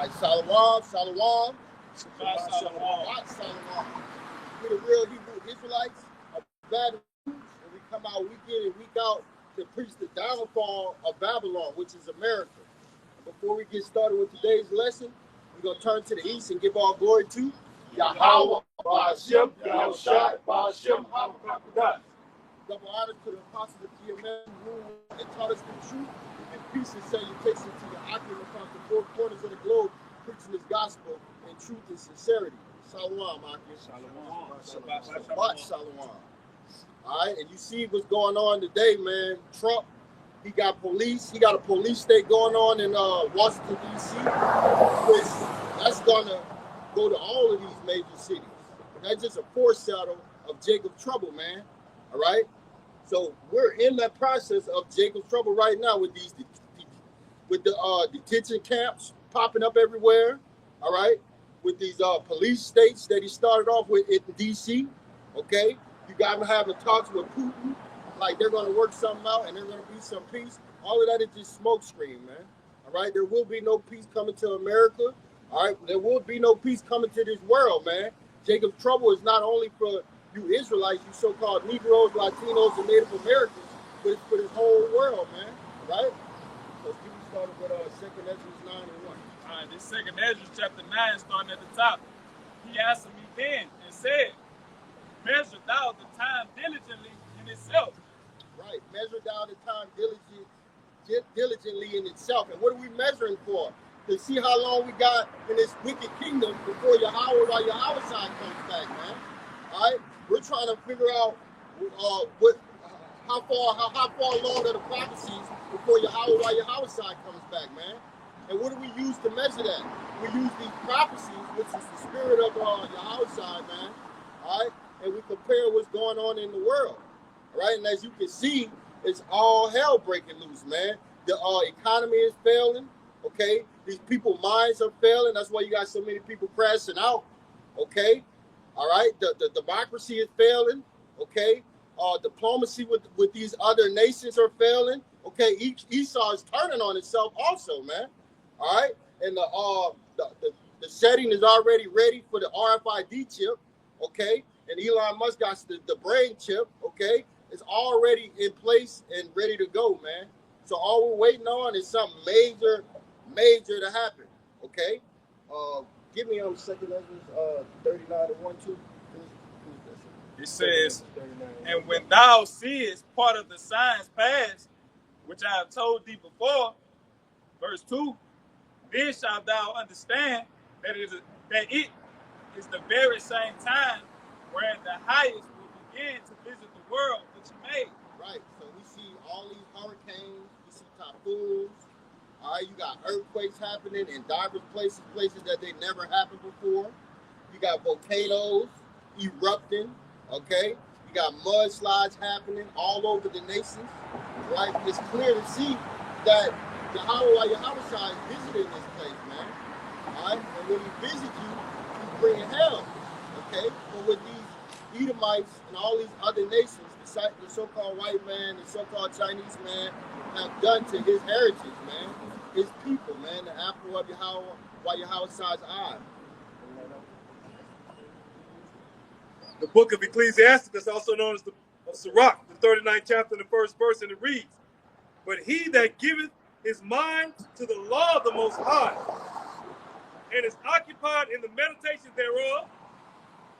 right, Shalom, Shalom. Shalom. We're the real Hebrew Israelites of Baton Rouge, and we come out week in and week out to preach the downfall of Babylon, which is America. And before we get started with today's lesson, we're going to turn to the east and give all glory to Yahweh, Ba'ashem, Yahushai, Ba'ashem, HaMakadosh. Double honors to the apostles of GMS who ruled and taught us the truth, and peace and salutation to the occupant across the four corners of the globe, preaching this gospel in truth and sincerity. Shalom, Shalom. Shalom. All right, and you see what's going on today, man. Trump, he got a police state going on in Washington, D.C., which that's going to go to all of these major cities. That's just a foreshadow of Jacob's trouble, man. All right? So we're in that process of Jacob's trouble right now with the detention camps popping up everywhere, all right? With these police states that he started off with in D.C., okay? You got him having talks with Putin, like they're going to work something out and there's going to be some peace. All of that is just smoke screen, man, all right? There will be no peace coming to America, all right? There will be no peace coming to this world, man. Jacob's trouble is not only for you Israelites, you so-called Negroes, Latinos, and Native Americans, but it's for this whole world, man, all right? So let's get started with 2nd Ezra 9 and 1. All right, this 2nd Ezra chapter 9, starting at the top. He answered me then and said, measure thou the time diligently in itself. Right, measure thou the time diligently in itself. And what are we measuring for? To see how long we got in this wicked kingdom before Yahweh while Yahweh side comes back, man. All right, we're trying to figure out how far along are the prophecies before Yahweh while Yahweh side comes back, man. And what do we use to measure that? We use these prophecies, which is the spirit of Yahweh side, man. All right, and we compare what's going on in the world. All right, and as you can see, it's all hell breaking loose, man. The economy is failing. Okay, these people's minds are failing. That's why you got so many people crashing out. Okay, all right. The democracy is failing. Okay, diplomacy with these other nations are failing. Okay, Esau is turning on itself also, man. All right, and the setting is already ready for the RFID chip. Okay, and Elon Musk got the brain chip. Okay, it's already in place and ready to go, man. So all we're waiting on is something major to happen. Okay, give me 2nd Ezra 39 and 1, 2. It says, and when thou seest part of the signs past, which I have told thee before, verse 2, then shalt thou understand that it is the very same time wherein the highest will begin to visit the world which he made. Right, so we see all these hurricanes, we see typhoons, all right, you got earthquakes happening in diverse places that they never happened before. You got volcanoes erupting, okay? You got mudslides happening all over the nations, right? It's clear to see that Yahweh is visiting this place, man. All right? And when he visits you, he's bringing hell, okay? But with these Edomites and all these other nations, the so-called white man, the so-called Chinese man, have done to his heritage, man. His people, man, the apple of Yahweh, while Yahweh's eye. The book of Ecclesiasticus, also known as the Sirach, the 39th chapter, and the 1st verse, and it reads, but he that giveth his mind to the law of the Most High, and is occupied in the meditation thereof,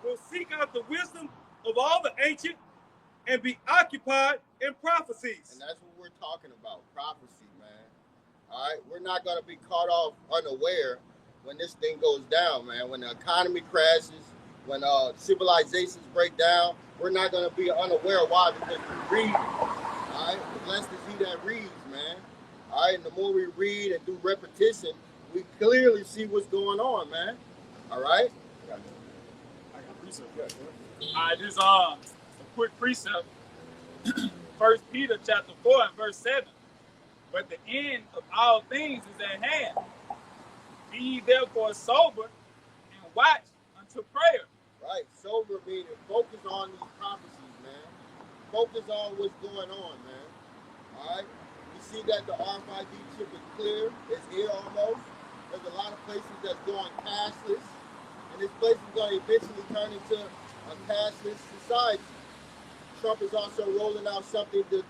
will seek out the wisdom of all the ancient, and be occupied in prophecies. And that's what we're talking about, prophecy, man. All right, we're not going to be caught off unaware when this thing goes down, man. When the economy crashes, when civilizations break down, we're not going to be unaware. Why? Because we read, all right? Blessed is he that reads, man. All right, and the more we read and do repetition, we clearly see what's going on, man. All right? I got precept. All right, this a quick precept. 1 Peter chapter 4 and verse 7. But the end of all things is at hand. Be ye therefore sober and watch unto prayer. Right, sober meaning focus on these prophecies, man. Focus on what's going on, man. All right? You see that the RFID chip is clear. It's here almost. There's a lot of places that's going cashless, and this place is going to eventually turn into a cashless society. Trump is also rolling out something that,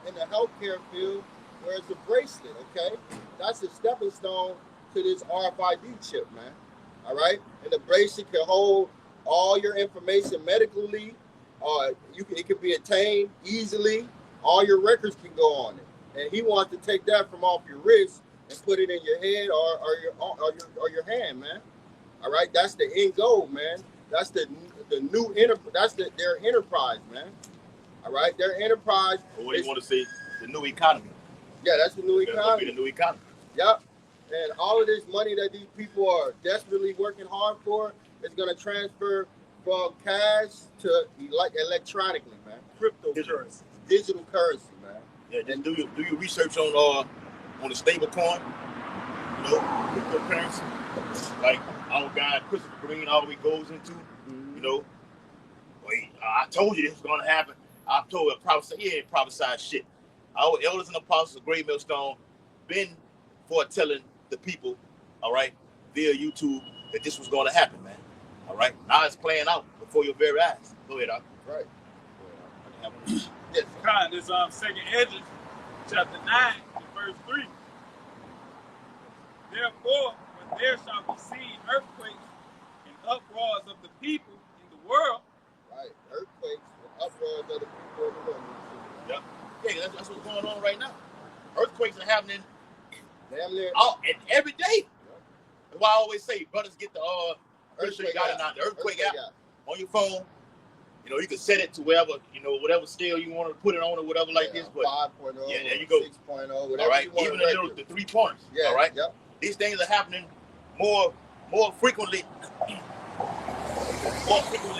in the healthcare field where it's a bracelet, okay? That's a stepping stone to this RFID chip, man. All right? And the bracelet can hold all your information medically. It can be attained easily. All your records can go on it. And he wants to take that from off your wrist and put it in your head or your hand, man. All right? That's the end goal, man. That's the new their enterprise, man. All right, their enterprise. Or what do you want to say? The new economy. Yeah, that's the new economy. The new economy. Yep. And all of this money that these people are desperately working hard for is going to transfer from cash to electronically, man. Cryptocurrency. Digital currency, man. Yeah, just do your research on the stable coin. You know, cryptocurrency. Like our guy Christopher Green always goes into. You know, I told you this was gonna happen. I told you, he ain't prophesied shit. Our elders and apostles of Great Millstone been foretelling the people, all right, via YouTube that this was gonna happen, man. All right, now it's playing out before your very eyes. Go ahead, Doc. Right. Yes. Con, this Second Edges, chapter 9, verse 3. Therefore, when there shall be seen earthquakes and uproars of the people in the world. Right, earthquakes and uproars of the people in the world. Yep. Yeah, that's what's going on right now. Earthquakes are happening damn near every day. Yep. That's why I always say, brothers, get the earthquake app on your phone. You know, you can set it to whatever scale you want to put it on or whatever like this. But 5.0, yeah, there you go. 6.0, whatever. All right, you want even the 3 pointers. Yeah, all right. Yep. These things are happening more frequently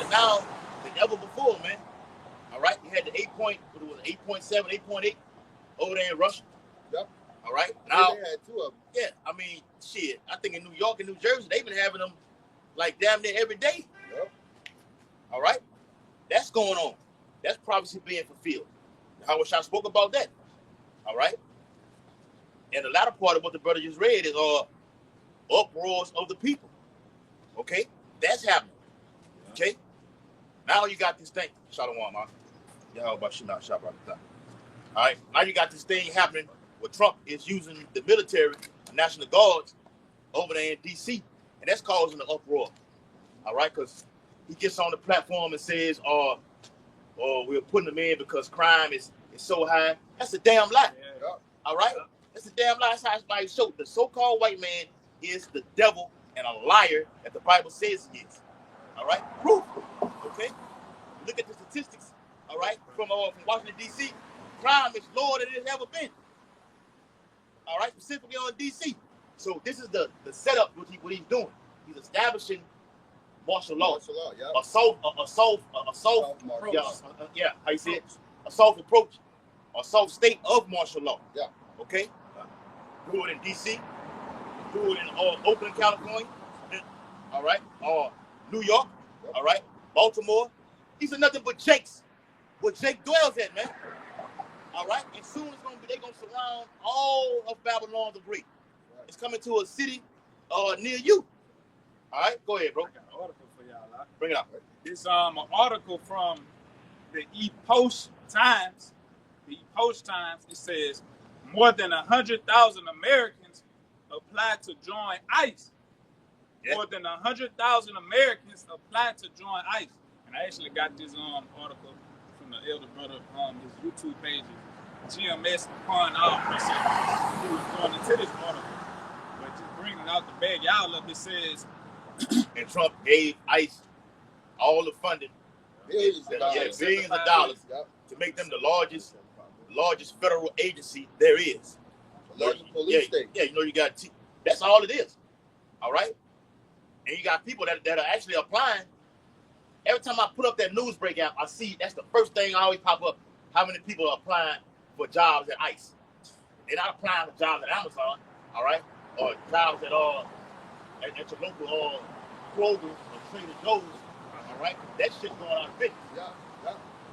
now than ever before, man. All right, you had the 8.7, 8.8 over there in Russia. Yep. All right, now they had 2 of them. Yeah, I mean, shit. I think in New York and New Jersey, they've been having them like damn near every day. Yep. All right, that's going on. That's prophecy being fulfilled. How I spoke about that. All right, and the latter part of what the brother just read is uproars of the people. Okay, that's happening. Okay, now you got this thing. Shalom, man. Y'all about shit not shop right now. All right, now you got this thing happening where Trump is using the military, National Guards, over there in D.C., and that's causing an uproar. All right, because he gets on the platform and says, we're putting them in because crime is so high. That's a damn lie. Yeah. All right? That's a damn lie. That's how everybody showed. The so-called white man is the devil and a liar that the Bible says he is. All right? Proof. Okay? Look at the statistics, all right, from Washington, D.C. Crime is lower than it has ever been. All right? Specifically on D.C. So this is the setup, what he's doing. He's establishing martial law. Martial law, yeah. Assault, how you say it? Assault approach, assault state of martial law. Yeah. Okay? Do it in D.C., do it in Oakland, California, all right? New York, yep. All right? Baltimore. These are nothing but Jakes. Where Jake dwells at, man. All right? And soon they're going to surround all of Babylon the Great. Right. It's coming to a city near you. All right? Go ahead, bro. I got an article for y'all. Right? Bring it up. It's an article from the Post Times. The Post Times, it says, more than 100,000 Americans applied to join ICE. Yeah. More than 100,000 Americans applied to join ICE. And I actually got this article from the elder brother on his YouTube page, GMS upon our person who was going into this article. But just bringing out the bag y'all up, it says, and Trump gave ICE all the funding, billions of dollars to make them the largest federal agency there is. The largest police state. Yeah, you know, you got that's all it is. All right? And you got people that are actually applying. Every time I put up that news breakout, I see that's the first thing I always pop up. How many people are applying for jobs at ICE? They're not applying for jobs at Amazon, all right? Or jobs at your local Kroger or Trader Joe's, all right? That shit's going out of business. Yeah.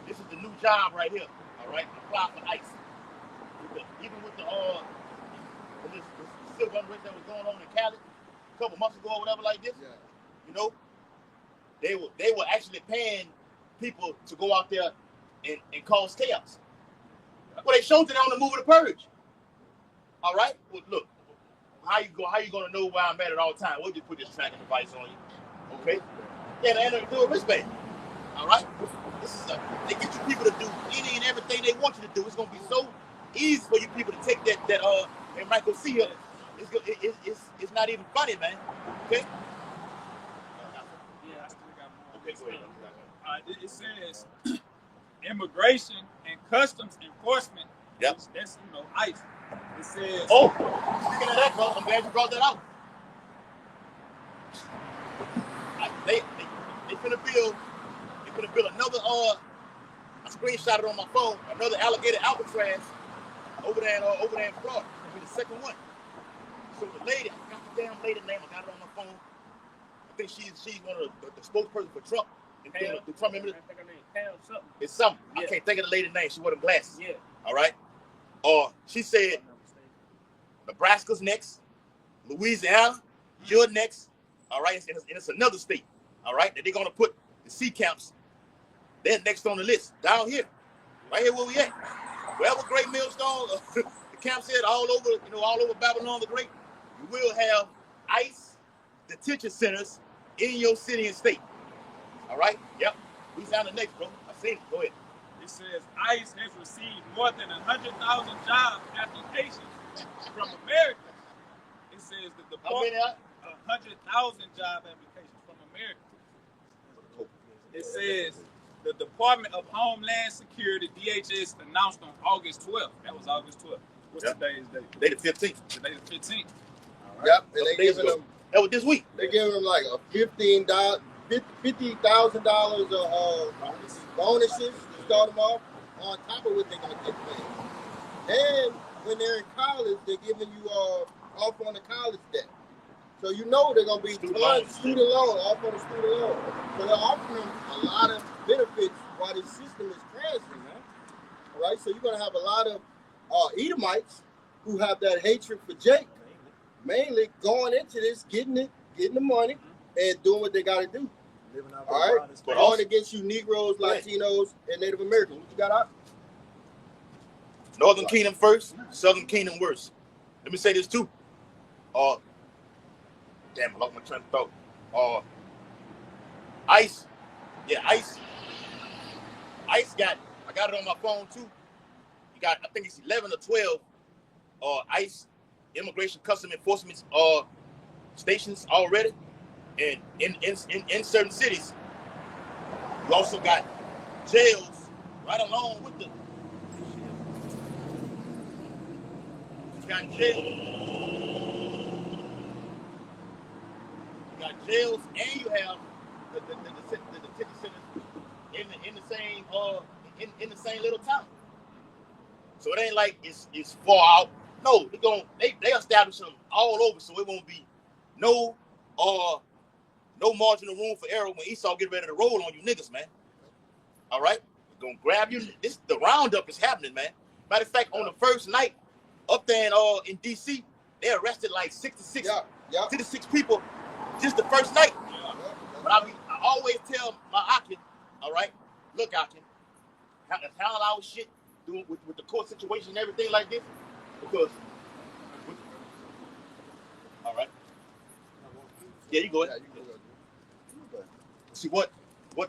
This is the new job right here, all right? Apply for ICE. Even with the civil unrest that was going on in Cali a couple months ago or whatever like this. Yeah. You know, they were actually paying people to go out there and cause chaos. That's what they showed today on the movie The Purge. All right. Well, look, how you gonna know where I'm at all time? We'll just put this tracking device on you. Okay. Yeah, and do a wristband. All right. This is they get you people to do any and everything they want you to do. It's gonna be so easy for you people to take that and Michael see here. It's not even funny, man. Okay. Yeah, I still got more. Okay, go ahead. It says immigration and customs enforcement. Yep. That's ICE. It says. Oh, speaking of that, bro, I'm glad you brought that out. They finna build another I screenshot it on my phone, another alligator Alcatraz over there in Florida. It'll be the second one. So the lady, I got the damn lady name, I got it on my phone. I think she's one of the spokesperson for Trump. The Trump administration. I think her name Pam something. It's something. Yeah. I can't think of the lady's name. She wore them glasses. Yeah. All right. She said Nebraska's next, Louisiana, you're next. All right, and it's another state. All right, that they're gonna put the sea camps. They're next on the list down here, right here where we at. Wherever Great Millstone, the camps here, all over Babylon the Great. You will have ICE detention centers in your city and state. All right. Yep. We sound the next, bro. I seen it. Go ahead. It says ICE has received more than 100,000 job applications from America. It says the department 100,000 job applications from America. It says the Department of Homeland Security (DHS) announced on August 12th. That was August 12th. What's today's date? Today the 15th. Today the 15th. Right. Yep, and they giving them. That was this week. They giving them like a $50,000 bonuses to start them off on top of what they're gonna get paid. And when they're in college, they're giving you off on the college debt. So you know they're gonna be student loan, off on the student loan. So they're offering them a lot of benefits while the system is crashing, man. All right, so you're gonna have a lot of Edomites who have that hatred for Jake, mainly going into this, getting the money, and doing what they gotta do. All right, but going against you Negroes, Latinos, and Native Americans. What you got out? Northern Kingdom first, Southern Kingdom worse. Let me say this too. Damn, I lost my train of thought. ICE. Yeah, ICE got, I got it on my phone too. You got, I think it's 11 or 12 ICE immigration custom enforcement stations already. And in certain cities, you also got jails right along with the. You got jails, and you have the detention centers in the same little town. So it ain't like it's far out. No, they establish them all over, so it won't be no margin of room for error when Esau get ready to roll on you niggas, man. All right? We're gonna grab you. The roundup is happening, man. Matter of fact, on the first night up there in DC, they arrested like 66 people just the first night. But I always tell my Akin, all right, look, Akin, handle our shit with the court situation and everything like this, because all right. Yeah, you go ahead. See what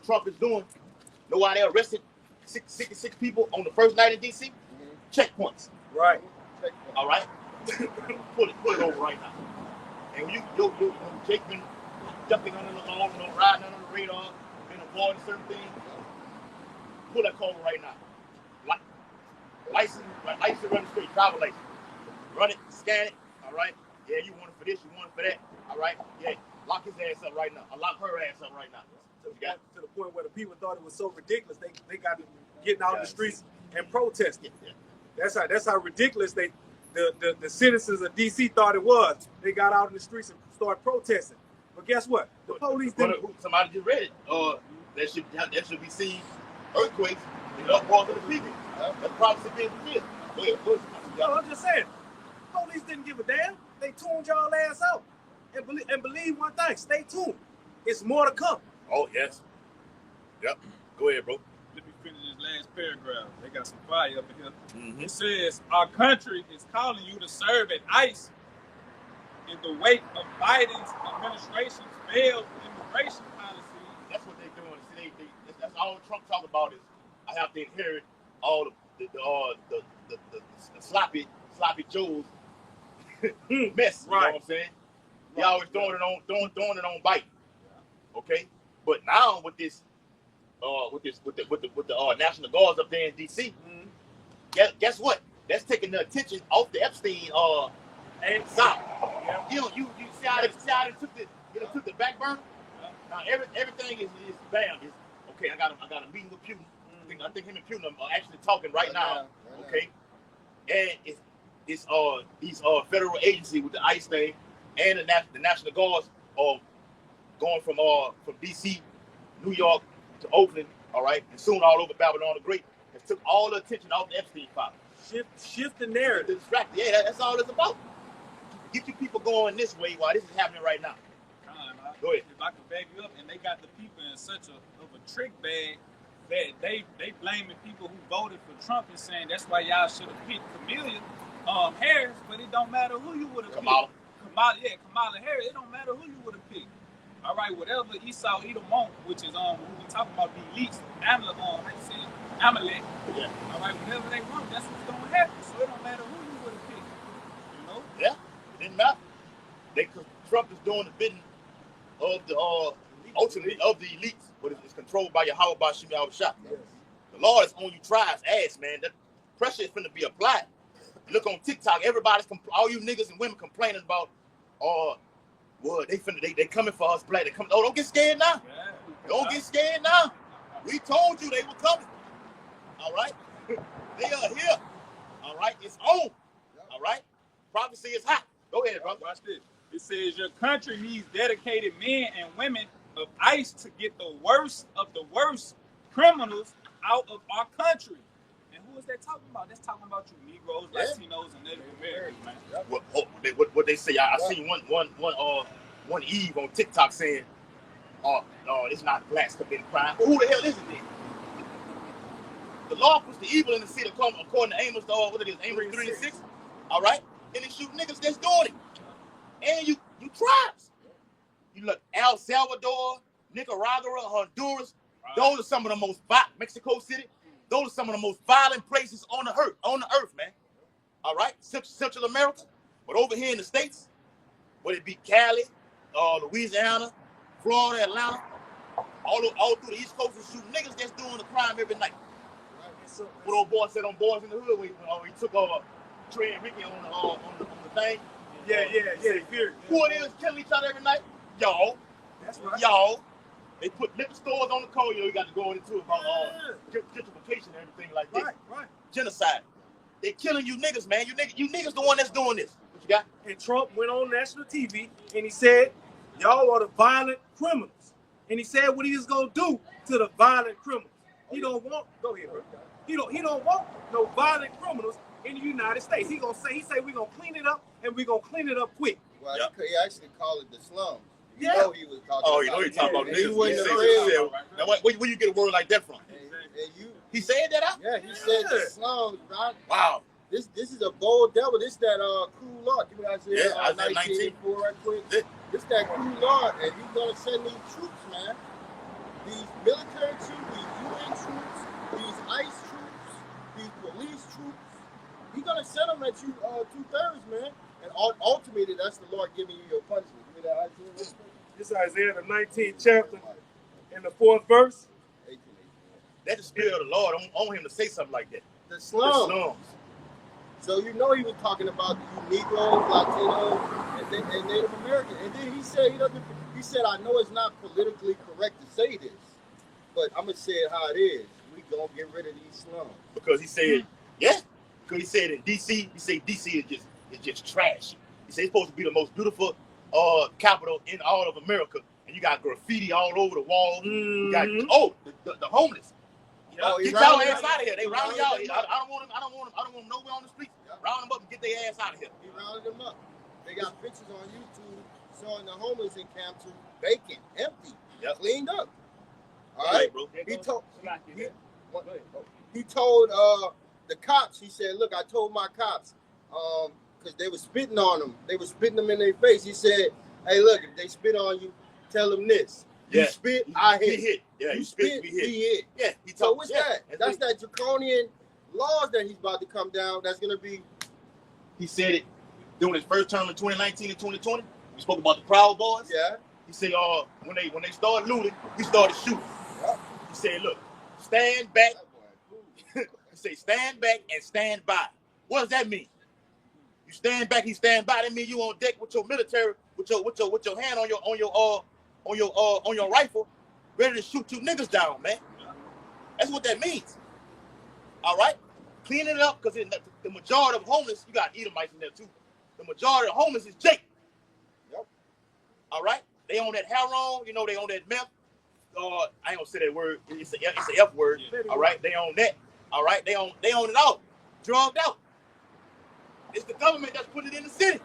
Trump is doing. Know why they arrested 66 people on the first night in DC? Checkpoints. Right. All right. Pull it over right now. And when you Jake been jumping under the law, riding under the radar, been avoiding certain things. Pull that car over right now. License registration, driver license. Run it, scan it. All right. Yeah, you want it for this, you want it for that. All right. Yeah. Lock his ass up right now. I'll lock her ass up right now. To the point where the people thought it was so ridiculous, they got getting out in the streets and protesting. Yeah. That's how ridiculous the citizens of DC thought it was. They got out in the streets and started protesting. But guess what? The police didn't. Somebody just read it. That should be seen earthquakes in other parts of the people. That's probably being fulfilled. No, I'm just saying. Police didn't give a damn. They tuned y'all ass out. And believe one thing, stay tuned. It's more to come. Oh, yes. Yep. Go ahead, bro. Let me finish this last paragraph. They got some fire up in here. Mm-hmm. It says, our country is calling you to serve at ICE in the wake of Biden's administration's failed immigration policy. That's what they're doing. See, that's all Trump talking about is I have to inherit all the sloppy Joes mess. You know what I'm saying? They always throwing it on Biden. Okay, but now with the National Guards up there in D.C., guess what? That's taking the attention off the Epstein and South. You see how they took the back burner. Now everything is bam. Okay, I got a meeting with Putin. I think him and Putin are actually talking right now. Okay, and it's these federal agency with the ICE thing and the National Guards are going from DC, New York to Oakland, all right, and soon all over Babylon the Great. It took all the attention off the Epstein file. Shift the narrative. Yeah, that's all it's about. Get you people going this way while this is happening right now. Go ahead. If I can back you up, and they got the people in such a trick bag that they blaming people who voted for Trump and saying that's why y'all should have picked Kamala Harris, but it don't matter who you would have picked. Kamala Harris. It don't matter who you would have picked. All right, whatever Esau Edom want, which is who we talking about, the elites, Amalek. Yeah. All right, whatever they want, that's what's gonna happen. So it don't matter who you would have picked. You know? Yeah, it didn't matter. Trump is doing the bidding of the ultimately of the elites, but it's controlled by Yahweh Bashim Yahweh Shah. Yes. The Lord is on you tribe's ass, man. That pressure is going to be applied. Look on TikTok, all you niggas and women complaining about, they coming for us black. They coming. Oh, don't get scared now. Yeah. Don't get scared now. We told you they were coming. All right, they are here. All right, it's on. All right, prophecy is hot. Go ahead, brother. Watch this. It says your country needs dedicated men and women of ICE to get the worst of the worst criminals out of our country. And who is that talking about? That's talking about you Negroes, Latinos, and Native Americans, man. What they say? I seen one Eve on TikTok saying, it's not blacks committing crime. Well, who the hell is it then? The law puts the evil in the city according to Amos, Amos 3 and 6. All right? And they shoot niggas that's doing it. And you tribes. You look El Salvador, Nicaragua, Honduras. Those are some of the most Mexico City. Those are some of the most violent places on the earth, man. All right? Central America. But over here in the States, whether it be Cali, Louisiana, Florida, Atlanta, all through the East Coast and shooting niggas that's doing the crime every night. What old boy said on Boys in the Hood when he took Trey and Ricky on the thing. Yeah. Who it is killing each other every night? Y'all. That's right. Y'all. They put liquor stores on the code. You got to go into about gentrification and everything like this. Right. Genocide. They killing you niggas, man. You niggas the one that's doing this. What you got? And Trump went on national TV and he said, y'all are the violent criminals. And he said what he was gonna do to the violent criminals. He don't want. Go ahead, bro. He don't want no violent criminals in the United States. He say we're gonna clean it up and we're gonna clean it up quick. Well, he actually called it the slums. You know he was talking about. You know he talking about niggas. Now, where you get a word like that from? He said that out? Yeah, he said the slums, right? Wow. This is a bold devil. This that cool Lord. Give me that shit. 1984 right quick. This that cool Lord, and he's gonna send these troops, man. These military troops, these UN troops, these ICE troops, these police troops. He's gonna send them at you 2/3, man. And ultimately, that's the Lord giving you your punishment. Give me that Isaiah. This is Isaiah, the 19th chapter, in the 4th verse. 18. That's the spirit of the Lord. I want him to say something like that. The slums. So you know he was talking about you Negroes, Latinos, and Native Americans. And then he said he said, I know it's not politically correct to say this, but I'm gonna say it how it is. We gonna get rid of these slums. Because he said, because he said in DC, DC is just trash. He said it's supposed to be the most beautiful capital in all of America, and you got graffiti all over the walls. You got the homeless. Get y'all ass out of here. They round y'all. I don't want them nowhere on the streets. Round them up and get their ass out of here. He rounded them up. They got pictures on YouTube showing the homeless in Camps vacant, empty, cleaned up. All right, bro. He told the cops. He said, "Look, I told my cops because they were spitting on them. They were spitting them in their face. He said, "Hey, look, if they spit on you, tell them this. You spit, I hit. Yeah, you spit, we hit. Yeah, so what's that? That's that draconian laws that he's about to come down. That's gonna be." He said it during his first term in 2019 and 2020. We spoke about the Proud Boys. Yeah. He said, when they started looting, he started shooting. Yep. He said, look, stand back. He said, stand back and stand by. What does that mean? You stand back, he stand by. That means you on deck with your military, with your hand on your rifle, ready to shoot two niggas down, man. That's what that means. All right, cleaning it up because the majority of homeless, you got Edomites in there too. The majority of homeless is Jake. Yep. All right, they own that heroin, you know, they own that meth. I ain't gonna say that word. It's an F word. Yeah. All right, they own that. All right, they own it all, drugged out. It's the government that's putting it in the city.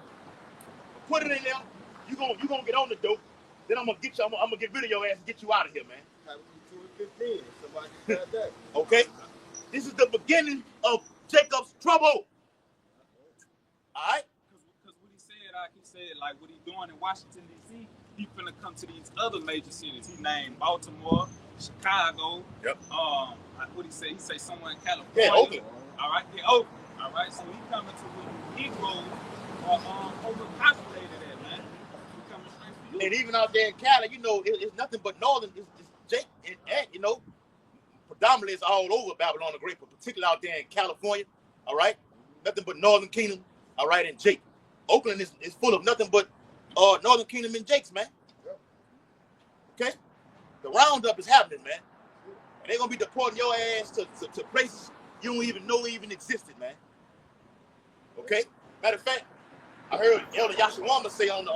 Put it in there. You gonna get on the dope. Then I'm gonna get you. I'm gonna get rid of your ass and get you out of here, man. 215. Somebody said that. Okay. This is the beginning of Jacob's trouble. All right. Because what he said, like what he doing in Washington D.C., he finna come to these other major cities. He named Baltimore, Chicago. Yep. What he say? He say somewhere in California. Yeah, Oakland. All right. Yeah, Oakland. All right. So he coming to where Negroes are overpopulated at, man. He coming straight for you. And even out there in Cali, you know, it's nothing but northern. It's Jake and you know, predominantly it's all over Babylon the Great, but particularly out there in California. All right. Nothing but Northern Kingdom. All right, and Jake. Oakland is full of nothing but Northern Kingdom and Jakes, man. Okay? The roundup is happening, man. And they're gonna be deporting your ass to places you don't even know even existed, man. Okay? Matter of fact, I heard Elder Yashawama say on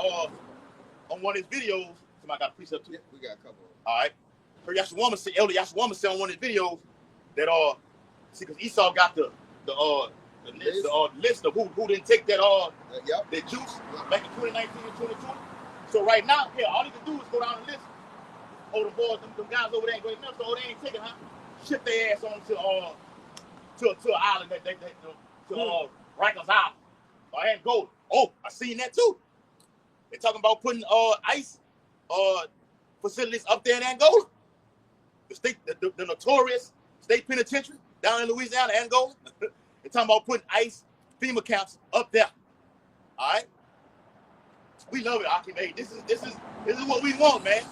one of his videos, somebody got a precept too? Yeah, we got a couple. All right. Heard Elder Yashawama say on one of his videos that see, because Esau got the list of who didn't take that that juice back in 2019 and 2020. So right now, here, all he can do is go down the list. Oh, the boys, them guys over there ain't going enough, so they ain't taking, huh? Ship their ass on to an island to Rikers Island or Angola. Oh, I seen that too. They talking about putting ICE facilities up there in Angola. The notorious state penitentiary down in Louisiana, Angola. They're talking about putting ICE FEMA camps up there. All right, we love it, Akim. Hey, this is what we want, man.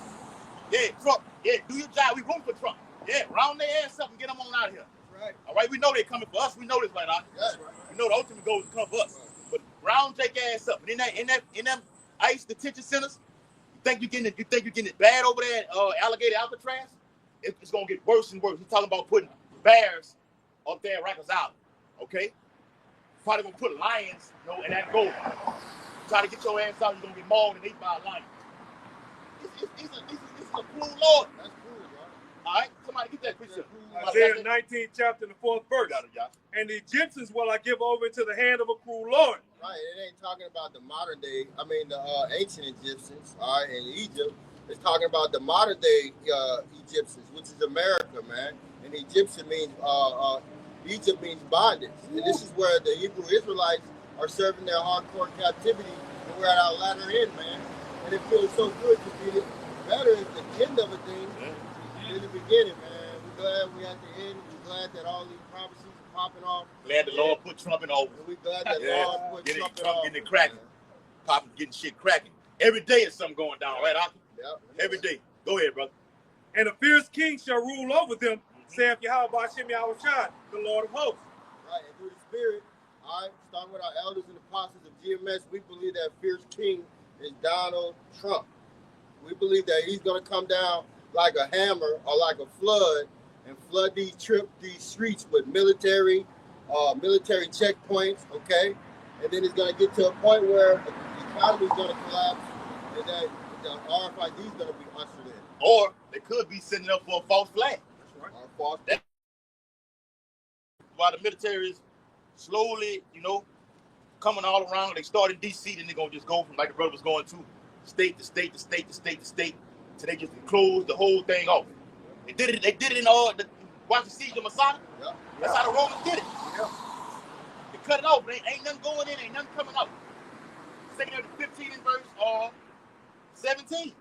Yeah, Trump. Yeah, do your job. We room for Trump. Yeah, round their ass up and get them on out of here. That's right. All right, we know they're coming for us. We know this right now. That's right. We know the ultimate goal is to come for us. Right. But round take ass up. And in them ICE detention centers, you think you're getting it bad over there at Alligator Alcatraz? It's gonna get worse and worse. He's talking about putting bears up there at Rikers Island. Okay? Probably gonna put lions, you know, in that goal. Try to get your ass out, you're gonna get mauled and eaten by a lion. This is a cruel Lord. That's cruel, y'all. All right, somebody get that precept. Isaiah 19th chapter and the 4th verse. And the Egyptians will I give over into the hand of a cruel Lord. Right, it ain't talking about the modern day. I mean, the ancient Egyptians, all right, in Egypt. It's talking about the modern day Egyptians, which is America, man. And Egyptian means Egypt means bondage. And this is where the Hebrew Israelites are serving their hardcore captivity, and we're at our latter end, man. And it feels so good to be better at the end of a thing than the beginning, man. We're glad we're at the end. We're glad that all these prophecies are popping off. Glad the Lord put Trump in office. We're glad that Lord put Trump in office. Getting it cracking. Popping, getting shit cracking. Every day is something going down, right, Aki? Yep. Every day. Go ahead, brother. And a fierce king shall rule over them, saith Yahweh Hashem Yahushua, the Lord of hosts. Right, and through the Spirit, all right, starting with our elders and apostles of GMS, we believe that fierce king is Donald Trump. We believe that he's going to come down like a hammer or like a flood and flood these streets with military checkpoints, okay? And then it's going to get to a point where the economy is going to collapse and that the RFID is going to be ushered in. Or they could be setting up for a false flag. That's right. Or a false flag. While the military is slowly, you know, coming all around. They start in D.C., then they're going to just go from, like the brother was going to, state to state to state to state to state, till they just close the whole thing off. They did it in watch the siege of Masada. Yeah. That's how the Romans did it. Yeah. They cut it off. Ain't nothing going in, ain't nothing coming out. 2 Timothy 15 in verse 17.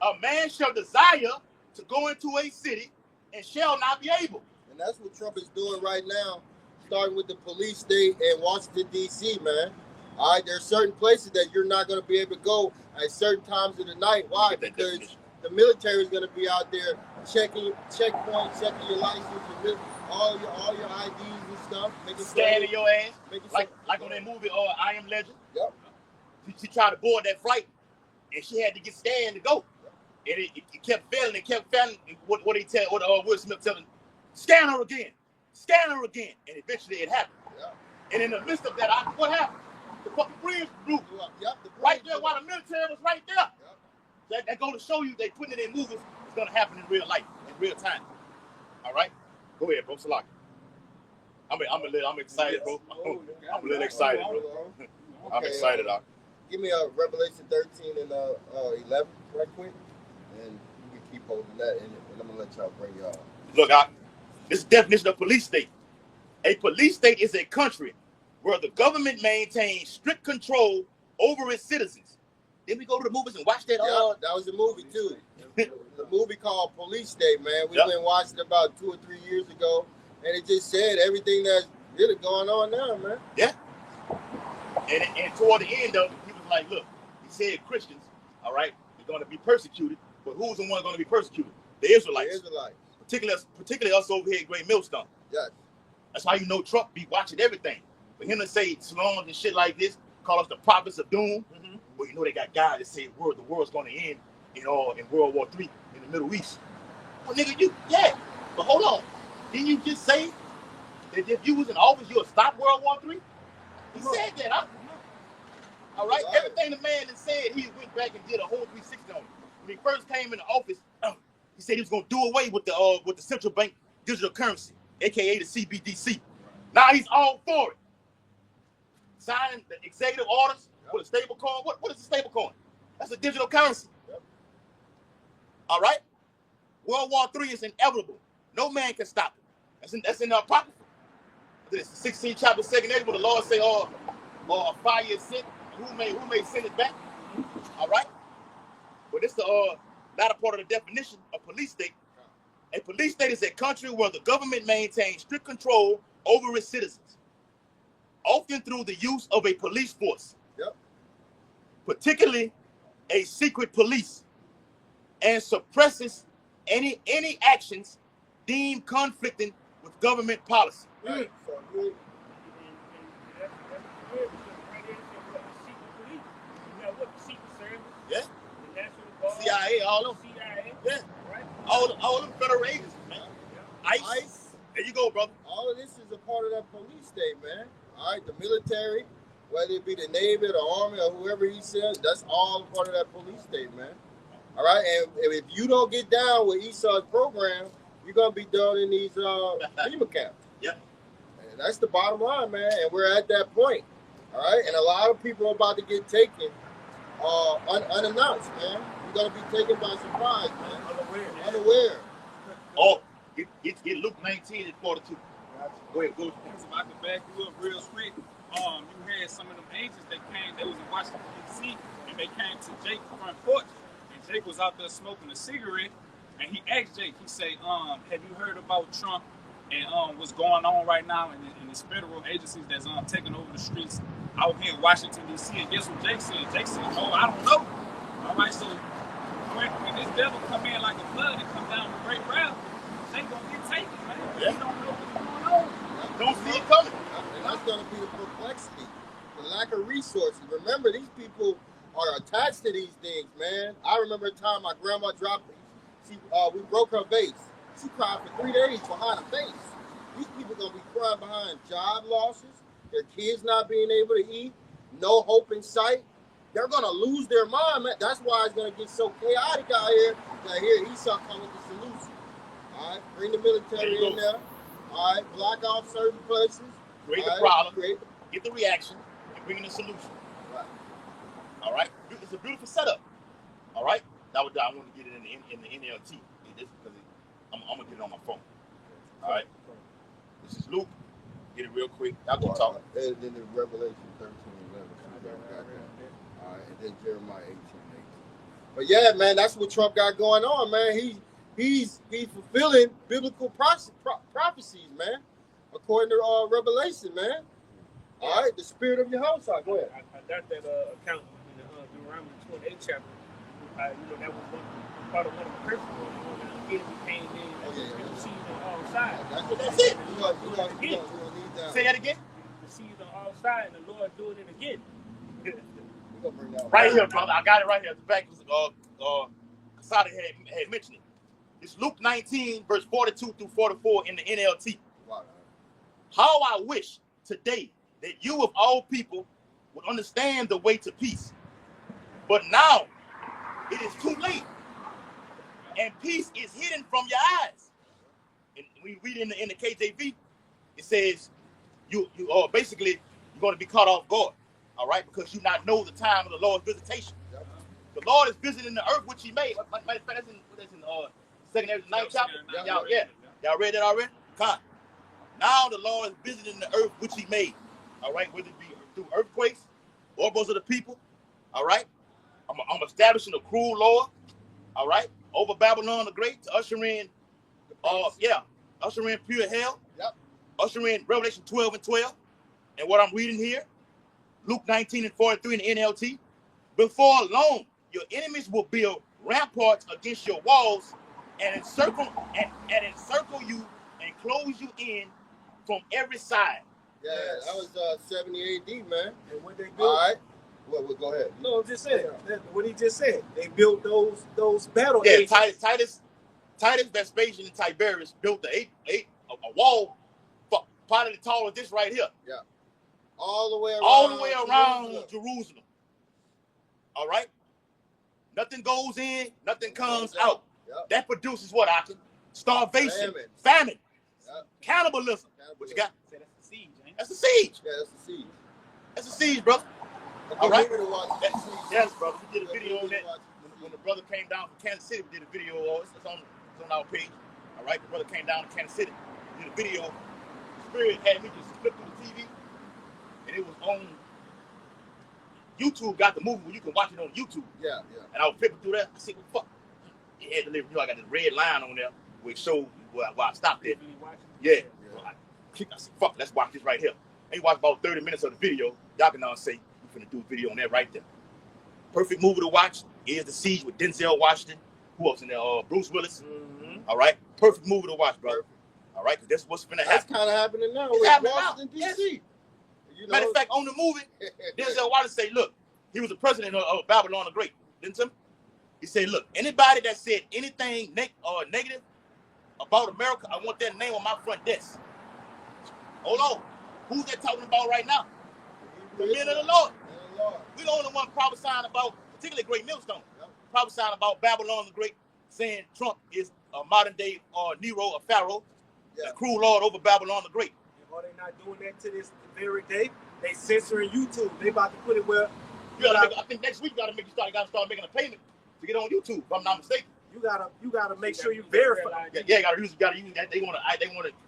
A man shall desire to go into a city and shall not be able. And that's what Trump is doing right now, starting with the police state in Washington, D.C., man. All right, there are certain places that you're not going to be able to go at certain times of the night. Why? Because the military is going to be out there checking checkpoints, checking your license, all your IDs and stuff. Scanning your ass. Like on that movie, I Am Legend. Yep. She tried to board that flight, and she had to get scanned to go. And it kept failing. It kept failing. What Will Smith telling, scan her again, and eventually it happened. Yeah. And in the midst of that, what happened? The fucking bridge blew up. Yep, right there, while the military was right there. Yep. That go to show you they putting it in movies. It's gonna happen in real life, in real time. All right, go ahead, bro. Salaki. I'm excited, bro. I'm a little excited, bro. I'm excited, dog. Give me a Revelation 13 and 11 right quick, and you can keep holding that in it, and I'm gonna let y'all bring y'all. Look, this is the definition of police state. A police state is a country where the government maintains strict control over its citizens. Did we go to the movies and watch that? Yeah, that was a movie too. The movie called Police State, man. We've been watching it about 2 or 3 years ago, and it just said everything that's really going on now, man. Yeah. And toward the end of it, he was like, look, he said Christians, all right, they're going to be persecuted, but who's the one going to be persecuted? The Israelites. The Israelites. Particularly us over here at Great Millstone. Yes. That's why you know Trump be watching everything. For him to say slums and shit like this, call us the prophets of doom, well, you know they got guys that say the world's going to end in World War III in the Middle East. Well, nigga, but hold on. Didn't you just say that if you was in office, you would stop World War III? He said that, huh? All right? Everything the man that said, he went back and did a whole 360 on it. When he first came in the office, he said he was going to do away with the central bank digital currency, a.k.a. the CBDC. Now he's all for it. Signing the executive orders with a stable coin. What is a stable coin? That's a digital currency. Yep. All right? World War III is inevitable. No man can stop it. That's in the Apocrypha. It's the 16th chapter, 2nd age, where the Lord say, a fire is sent. Who may send it back? All right? But this is the latter part of the definition of police state. A police state is a country where the government maintains strict control over its citizens, often through the use of a police force, particularly a secret police, and suppresses any actions deemed conflicting with government policy. Right. Yeah. CIA, all of them. Yeah. All them federal agents, man. ICE. There you go, brother. All of this is a part of that police state, man. All right, the military, whether it be the Navy, the Army, or whoever he says, that's all part of that police state, man. All right, and if you don't get down with Esau's program, you're gonna be done in these FEMA camps. Yep. And that's the bottom line, man. And we're at that point. All right, and a lot of people are about to get taken unannounced, man. You're gonna be taken by surprise, man. Unaware. Oh, get Luke 19 and 42. Go ahead, go. If I could back you up real quick, you had some of them agents that came, they was in Washington, D.C., and they came to Jake's front porch, and Jake was out there smoking a cigarette, and he asked Jake, he said, have you heard about Trump and what's going on right now in these federal agencies that's taking over the streets out here in Washington, D.C., and guess what Jake said? Jake said, oh, I don't know. All right, so when this devil come in like a flood and come down with great wrath, they gonna get taken, man. Yeah. You don't know what's going on. Don't see it coming. And that's gonna be the perplexity, the lack of resources. Remember, these people are attached to these things, man. I remember a time my grandma dropped me. We broke her vase. She cried for 3 days behind a vase. These people gonna be crying behind job losses, their kids not being able to eat, no hope in sight. They're gonna lose their mind, man. That's why it's gonna get so chaotic out here. That here Esau come with the solution. All right, bring the military in there. All right, block off certain places. Create the problem. get the reaction, and bring in the solution. Right. All right? It's a beautiful setup. All right? Now I want to get it in the NLT. Because I'm going to get it on my phone. All right? This is Luke. Get it real quick. Y'all go talk. And then the Revelation 13:11. All right, and then Jeremiah 18:18. But yeah, man, that's what Trump got going on, man. He's fulfilling biblical prophecies, man, according to Revelation, man. All right, the spirit of your house. Go ahead. I got that account in the Deuteronomy 28 chapter. That was part of one of the principles. When the enemy came in, and seized on all sides. That's it. You need that. Say that again. Seized on all sides, and the Lord doing it again. Right here, brother. I got it right here. The back Kasada had mentioned it. It's Luke 19, verse 42 through 44 in the NLT. Wow. How I wish today that you of all people would understand the way to peace. But now it is too late. And peace is hidden from your eyes. And we read in the KJV, it says you basically you're going to be caught off guard. All right, because you not know the time of the Lord's visitation. Yep. The Lord is visiting the earth which He made. Matter of fact, that's in 2nd Ezra 9th chapter. Y'all read that already? Come. Now the Lord is visiting the earth which He made. All right, whether it be through earthquakes, oracles of the people. All right, I'm establishing a cruel law. All right, over Babylon the Great to usher in, usher in pure hell. Yep. Usher in Revelation 12:12, and what I'm reading here. Luke 19:43 in the NLT. Before long, your enemies will build ramparts against your walls and encircle you and close you in from every side. Yeah, that was 70 AD, man. And what they built. All right. Well, go ahead. No, I'm just saying. What he just said. They built those battle agents. Titus, Vespasian, and Tiberius built a wall probably tall as this right here. Yeah. All the way around Jerusalem. All right? Nothing goes in, nothing comes out. Yep. That produces what, Akin? Starvation, famine, yep. Cannibalism. What you got? That's the siege, ain't it? That's the siege. Yeah, that's the siege. That's the siege, brother. All right? Yes, brother. We did a video on that. When the brother came down from Kansas City, we did a video. It's on our page. All right? The brother came down to Kansas City. We did a video. The Spirit had me just flip through the TV. And it was on YouTube. Got the movie where you can watch it on YouTube. Yeah. And I was flipping through that. I said, well, fuck. It had to live. I got this red line on there where it showed where I stopped at. Yeah. So I said, fuck, let's watch this right here. And you watch about 30 minutes of the video. Y'all can now say, we're finna do a video on that right there. Perfect movie to watch is The Siege with Denzel Washington. Who else in there? Bruce Willis. Mm-hmm. All right. Perfect movie to watch, brother. All right, because that's what's finna happen. That's kind of happening now with Washington, D.C. You know, matter of fact, on the movie, Denzel Washington say, look, he was the president of Babylon the Great, didn't he? He said, look, anybody that said anything negative about America, I want their name on my front desk. Hold on. Who's that talking about right now? The men of the Lord. We're the only one prophesying about, particularly Great Millstone, prophesying about Babylon the Great, saying Trump is a modern day Nero, a Pharaoh, a cruel lord over Babylon the Great. Are they not doing that to this very day? They censoring YouTube. They about to put it where I think next week you gotta start making a payment to get on YouTube, if I'm not mistaken. You gotta make sure you verify. You gotta use that. They wanna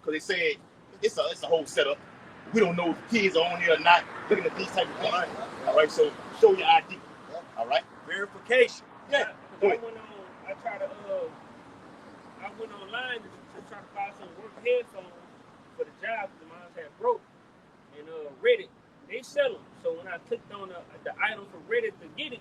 because they said it's a whole setup. We don't know if kids are on here or not looking at these type of things. All right, so show your ID. All right, verification. Yeah. I went online to try to buy some work headphones for the job because mine had broke. And Reddit, they sell them. So when I clicked on the item for Reddit to get it,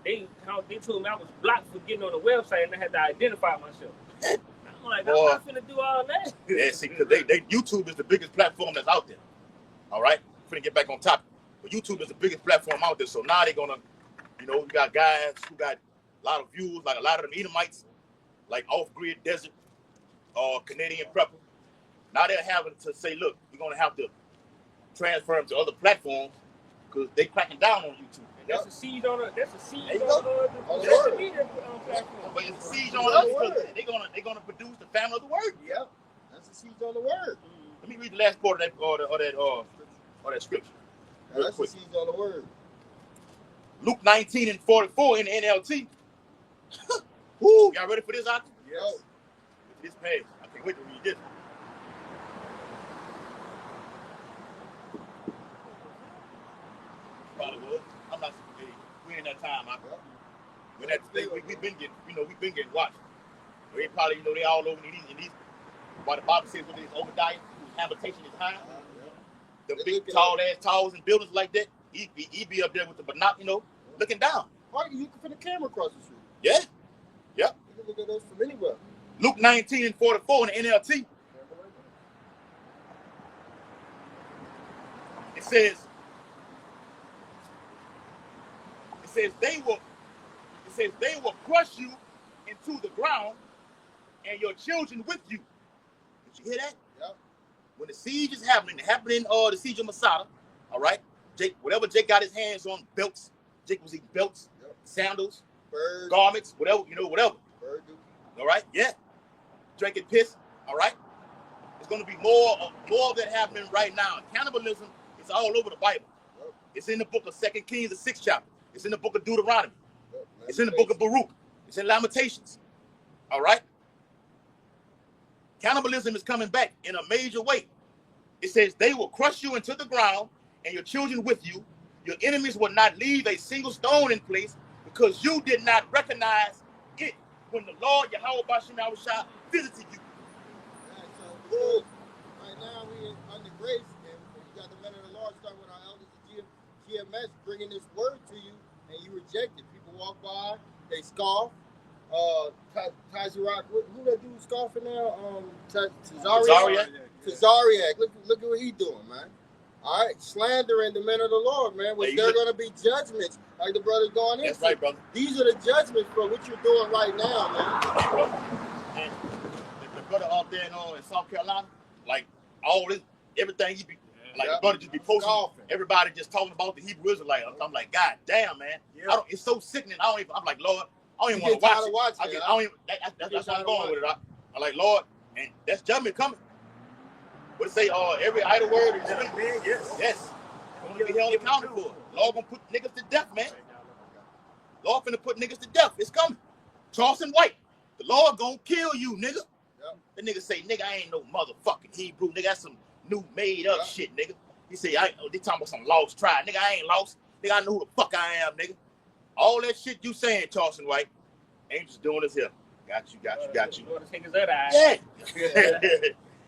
they told me I was blocked for getting on the website and I had to identify myself. I'm like, I'm not finna do all that. Yeah, see, because YouTube is the biggest platform that's out there. All right? Finna get back on topic. But YouTube is the biggest platform out there. So now they're gonna, you got guys who got a lot of views, like a lot of them Edomites, like off-grid desert or Canadian prepper. Now they're having to say, look, we're gonna have to transfer them to other platforms because they cracking down on YouTube. And that's a siege on the media platform. But it's a siege on us because they're gonna produce the family of the word. Yep, that's a siege on the word. Let me read the last part of that scripture. real quick. Sees on the word. Luke 19 and 44 in the NLT. Woo, y'all ready for this, Octa? Yes. This page. I can't wait to read this. Probably would. I'm not. Hey, we in that time, Octa. When that thing, we've been getting watched. They probably, they all over in these. Why the Bible says when there's Obadiah, whose habitation is high. The big tall ass towers and buildings like that. He be up there with the binocular, looking down. Right, you can put a camera across the street. Yeah. Yep. You can look at those from anywhere. Luke 19 and 44 in the NLT. It says they will crush you into the ground and your children with you. Did you hear that? Yep. When the siege is happening, the siege of Masada, all right? Whatever Jake got his hands on, belts. Jake was eating belts, sandals, bird, garments, whatever, whatever. Bird, all right? Yeah. Drinking piss, all right? There's going to be more of that happening right now. Cannibalism is all over the Bible. Yep. It's in the book of 2 Kings, the 6th chapter. It's in the book of Deuteronomy. Yep. It's in the book of Baruch. It's in Lamentations. All right? Cannibalism is coming back in a major way. It says they will crush you into the ground and your children with you. Your enemies will not leave a single stone in place because you did not recognize it when the Lord Yahweh Bashim Yahushua visited you. So right now we under grace, and you got the men of the Lord starting with our elders of GMS bringing this word to you, and you reject it. People walk by, they scoff. Tazirak, who that dude scoffing now? Tazariak. Look at what he doing, man. All right, slandering the men of the Lord, man. Which there are going to be judgments, like the brother's going into. That's right, brother. These are the judgments for what you're doing right now, man. And the brother up there in South Carolina, like all this, everything he be, like the brother just be posting, everybody just talking about the Hebrew Israelite. I'm like, God damn, man. It's so sickening. I'm like, Lord, I don't even want to watch it. That's what I'm going with it. I'm like, Lord, and that's judgment coming. What it say? Every idle word is judgment. Yes. Going to be held accountable. Lord gonna put niggas to death, man. Lord finna put niggas to death. It's coming. Charleston White. The Lord gonna kill you, nigga. Yep. The nigga say, nigga, I ain't no motherfucking Hebrew. Nigga, that's some new made up shit, nigga. He say, they talking about some lost tribe. Nigga, I ain't lost. Nigga, I know who the fuck I am, nigga. All that shit you saying, Charleston White, ain't just doing this here. Got you. Yeah.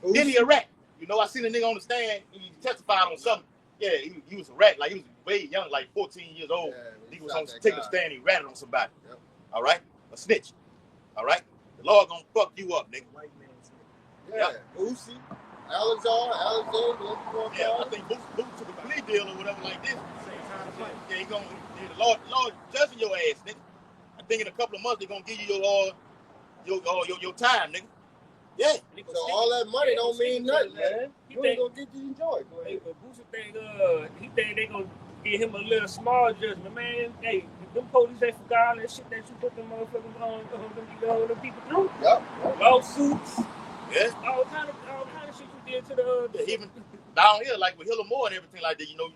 Then he a rat. I seen a nigga on the stand. He testified on something. Yeah, he was a rat. Like, he was way young, like 14 years old. He was taking a stand. He ratted on somebody. Yep. All right? A snitch. All right? The Lord gonna fuck you up, nigga. White man snitch. Yeah. Boosie. Alexander. Yeah, I think Boosie took a plea deal or whatever like this. Yeah, he gonna, the Lord judging your ass, nigga. I think in a couple of months they're gonna give you your time, nigga. Yeah. So all that money don't mean nothing, man. You ain't gonna get to enjoy. Hey, but Boosie think they gonna give him a little small judgment, man. Hey, them police they forgot all that shit that you put them motherfuckers on them people through. Yep. Lawsuits. Yeah. All kind of shit you did to the even down here, like with Hiller Moore and everything like that, you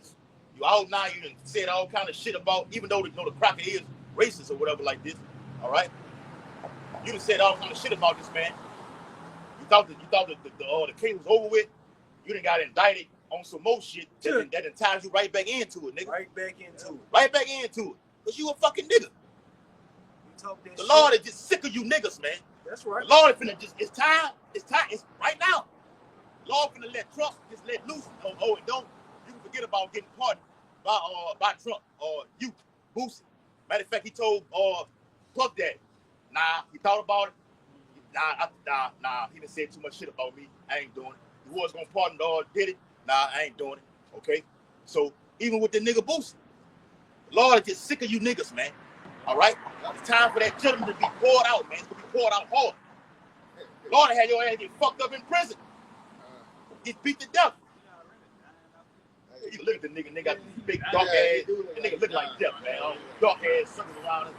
out now, you done said all kind of shit about, even though the cracker is racist or whatever like this, all right? You done said all kind of shit about this man. You thought the case was over with. You done got indicted on some more shit that done ties you right back into it, nigga. Right back into it. Because you a fucking nigga. The Lord is just sick of you niggas, man. That's right. The Lord is finna just, it's time, it's right now. The Lord finna let Trump just let loose. And don't, you can forget about getting pardoned by Trump or you, Boosie. Matter of fact, he told Puff Daddy, nah, he thought about it. Nah, he done said too much shit about me. I ain't doing it. He was gonna pardon did it. Nah, I ain't doing it. Okay? So even with the nigga Boosie, the Lord is just sick of you niggas, man. All right? It's time for that judgment to be poured out, man. It's gonna be poured out hard. Lord had your ass get fucked up in prison. Get beat to death. You look at the nigga got this big dark ass. The nigga look like death, man. Dark ass sucking around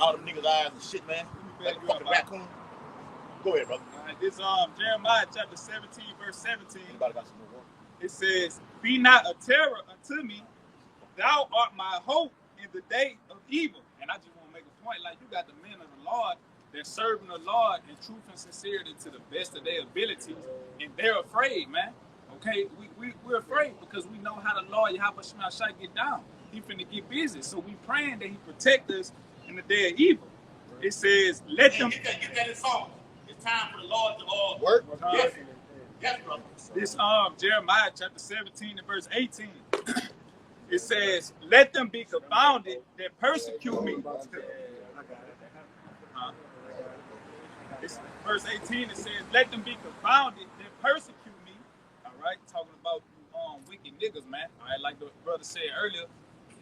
all them niggas' eyes and shit, man. Like a fucking raccoon. Go ahead, brother. All right, this Jeremiah chapter 17, verse 17. Anybody got some more? It says, "Be not a terror unto me. Thou art my hope in the day of evil." And I just want to make a point, like, you got the men of the Lord that serving the Lord in truth and sincerity to the best of their abilities, and they're afraid, man. Okay, we're afraid because we know how the Lord Yahweh Shai get down. He finna get busy, so we praying that He protect us in the day of evil. It says, "Let them." Get that in song. It's time for the Lord to Work. Yes, yes, brother. This Jeremiah chapter 17 and verse 18. It says, "Let them be confounded that persecute me." It's verse 18. It says, "Let them be confounded that persecute me." All right, talking about wicked niggas, man. All right, like the brother said earlier,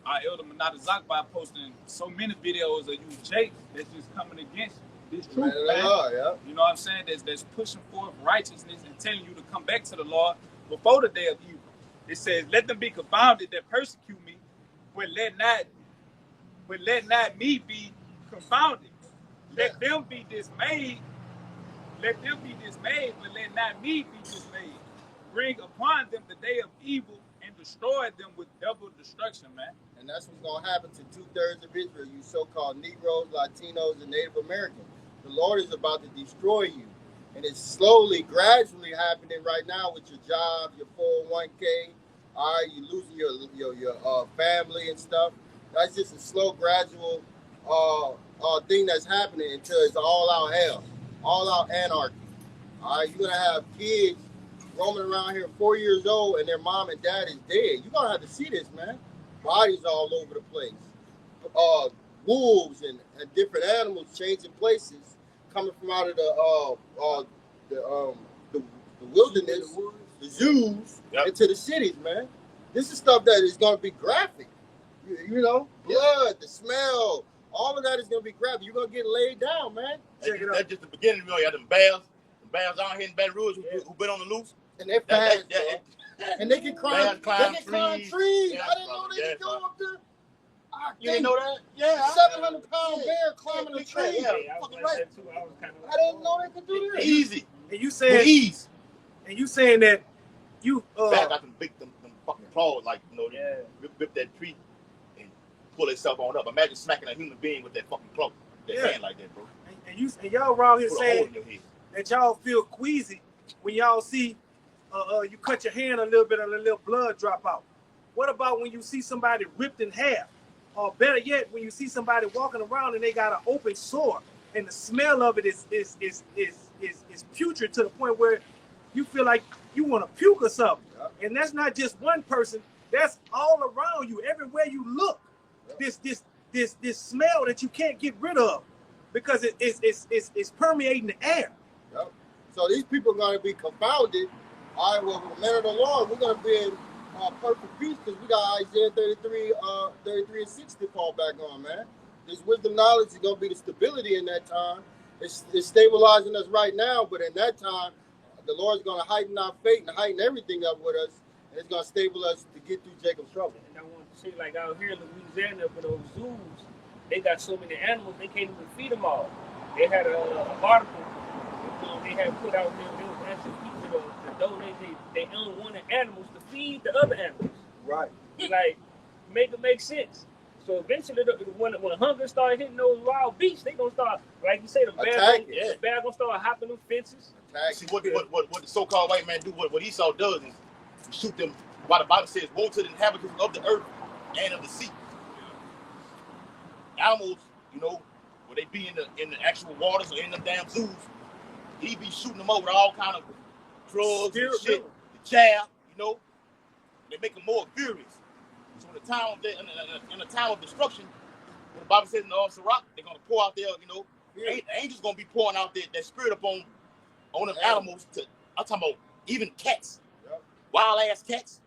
our elder Manata Zakbai posting so many videos of you, Jake, that's just coming against this truth, man. Yeah. You know what I'm saying? That's pushing forth righteousness and telling you to come back to the Lord before the day of evil. It says, "Let them be confounded that persecute me, but let not me be confounded. Let them be dismayed. Let them be dismayed, but let not me be dismayed. Bring upon them the day of evil and destroy them with double destruction," man. And that's what's going to happen to 2/3 of Israel, you so-called Negroes, Latinos, and Native Americans. The Lord is about to destroy you. And it's slowly, gradually happening right now with your job, your 401k. All right, you're losing your family and stuff. That's just a slow, gradual thing that's happening until it's all out hell, all out anarchy. All right, you're going to have kids roaming around here 4 years old and their mom and dad is dead. You're going to have to see this, man. Bodies all over the place. Wolves and different animals changing places, coming from out of the wilderness, the zoos, into the cities, man. This is stuff that is going to be graphic. You know, blood, the smell, all of that is going to be graphic. You're going to get laid down, man. Check it out. That's just the beginning. You know, you got them bears out here in Baton Rouge who been on the loose. And they're fast, and they can climb trees. I didn't know they could go up there. You didn't know that? Yeah. 700-pound bear climbing a tree. I didn't know they could do that. Easy. And you saying ease. And you saying that you back got them fucking claws, like, you know, they rip that tree and pull itself on up. Imagine smacking a human being with that fucking claw. That hand like that, bro. And y'all around here saying that y'all feel queasy when y'all see you cut your hand a little bit and a little blood drop out. What about when you see somebody ripped in half? Or better yet, when you see somebody walking around and they got an open sore and the smell of it is putrid to the point where you feel like you want to puke or something. And that's not just one person, that's all around you. Everywhere you look, this smell that you can't get rid of because it's permeating the air. Yep. So these people are going to be confounded. All right, well, with the men of the Lord, we're going to be in perfect peace because we got Isaiah 33 and 6 to fall back on, man. This wisdom knowledge is going to be the stability in that time. It's stabilizing us right now, but in that time, the Lord's going to heighten our faith and heighten everything up with us, and it's going to stabilize us to get through Jacob's trouble. And I want to say, like out here in Louisiana, for those zoos, they got so many animals, they can't even feed them all. They had an article, they had put out there, they was asking people to donate they unwanted animals to feed the other animals. Right. Like, make it make sense. So eventually, when hunger start hitting those wild beasts, they gonna start, like you say, the bear gonna start hopping them fences. See what the so-called white man do? What Esau does is shoot them. Why the Bible says, "Woe to the inhabitants of the earth and of the sea." Animals, you know, where they be in the actual waters or in the damn zoos, he be shooting them over with all kind of drugs and shit, the jab, you know. They make them more furious. So in the time of destruction, what the Bible says in the Sirach, they're gonna pour out there, you know, the angels gonna be pouring out that spirit upon them animals. I'm talking about even cats, wild ass cats.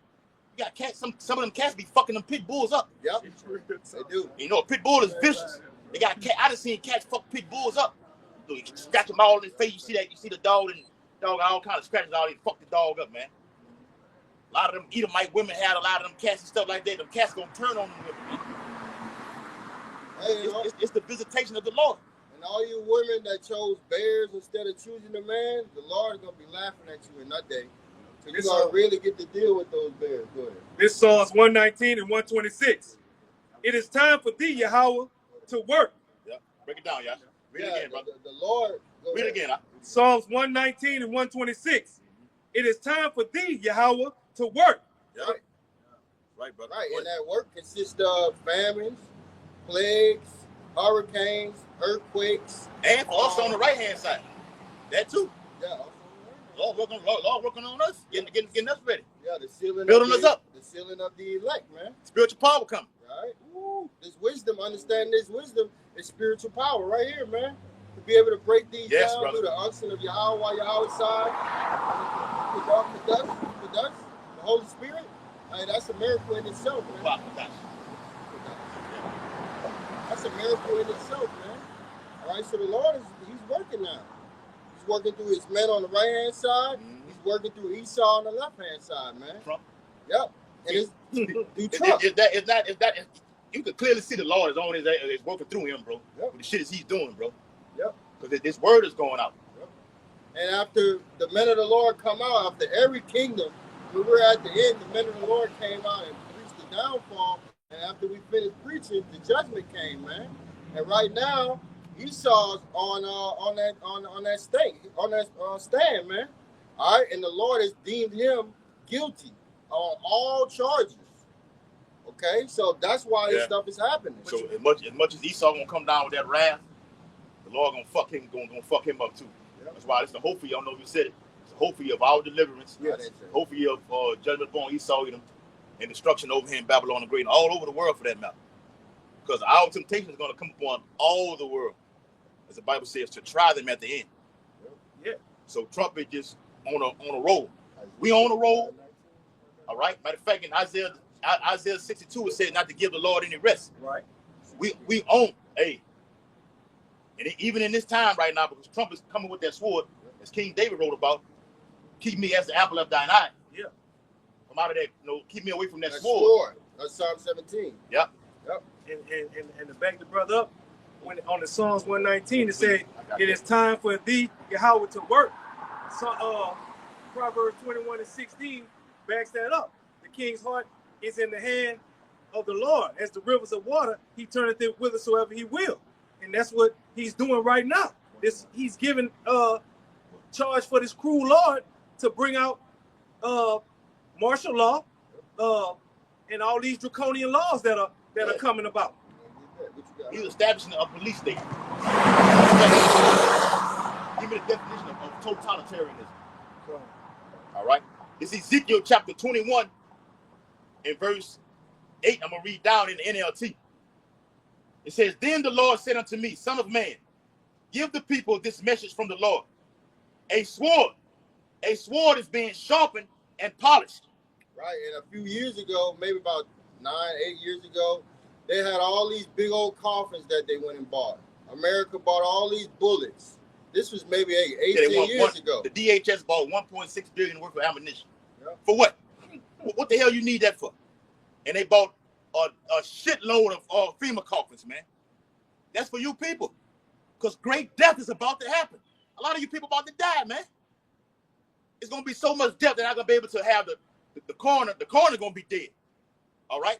You got cats. Some of them cats be fucking them pit bulls up. Yep, they do. You know, a pit bull is vicious. They got cat. I done seen cats fuck pit bulls up. So you scratch them all in the face. You see that? You see the dog and dog all kind of scratches all. They fuck the dog up, man. A lot of them Edomite women had a lot of them cats and stuff like that. Them cats gonna turn on them women, man. Hey, it's the visitation of the Lord. And all you women that chose bears instead of choosing a man, the Lord is gonna be laughing at you in that day. So you're going to really get to deal with those bears. Go ahead. This Psalms 119 and 126. It is time for thee, Yahweh, to work. Yeah. Break it down, y'all. Read it again, brother. The Lord. Read it again. Psalms 119 and 126. It is time for thee, Yahweh, to work. Yeah. Right, brother. Right, and that work consists of famines, plagues, hurricanes, earthquakes. And also on the right-hand side. That too. Yeah. Lord working on us, getting us ready. Yeah, the sealing building us up. The sealing of the elect, man. Spiritual power coming. Right. Woo. This wisdom, understanding this wisdom is spiritual power right here, man. To be able to break these down through the unction of Yahweh while Yahweh's side, the dust, the Holy Spirit. Hey, that's a miracle in itself, man. That's a miracle in itself, man. All right, so the Lord he's working now. He's working through his men on the right-hand side. Mm-hmm. He's working through Esau on the left-hand side, man. Trump. Yep. And it's through Trump. Is that you can clearly see the Lord is working through him, bro. Yep. With the shit he's doing, bro. Yep. Because this word is going out. Yep. And after the men of the Lord come out, after every kingdom, when we're at the end, the men of the Lord came out and preached the downfall. And after we finished preaching, the judgment came, man. And right now, Esau's on that stand, man. All right, and the Lord has deemed him guilty on all charges. Okay, so that's why this stuff is happening. So as much as Esau gonna come down with that wrath, the Lord gonna fuck him up too. Yep. That's why it's the hope for you. I don't know if you said it. It's the hope for you of our deliverance. Yes. Hope for you of judgment upon Esau and destruction over here in Babylon the Great and all over the world for that matter. Because our temptation is gonna come upon all the world, as the Bible says, to try them at the end. Yeah. So Trump is just on a roll. We on a roll. All right. Matter of fact, in Isaiah 62, it said not to give the Lord any rest. Right. We own, hey. And even in this time right now, because Trump is coming with that sword, as King David wrote about, keep me as the apple of thine eye. Yeah. From out of that, keep me away from that sword. That's Psalm 17. Yep. And to back the brother up, when on the Psalms 119, it said, it is time for thee, Yahweh, to work. So, Proverbs 21 and 16 backs that up. The king's heart is in the hand of the Lord. As the rivers of water, he turneth it whithersoever he will. And that's what he's doing right now. He's given charge for this cruel Lord to bring out martial law and all these draconian laws that are coming about. He's establishing a police state. Give me the definition of totalitarianism. All right. It's Ezekiel chapter 21 and verse 8. I'm going to read down in the NLT. It says, then the Lord said unto me, son of man, give the people this message from the Lord. A sword is being sharpened and polished. Right. And a few years ago, maybe about 8 years ago, they had all these big old coffins that they went and bought. America bought all these bullets. This was maybe 18 years ago. The DHS bought $1.6 billion worth of ammunition. Yeah. For what? What the hell you need that for? And they bought a shitload of FEMA coffins, man. That's for you people. Because great death is about to happen. A lot of you people about to die, man. It's going to be so much death that I'm going to be able to have the coroner. The coroner going to be dead. All right?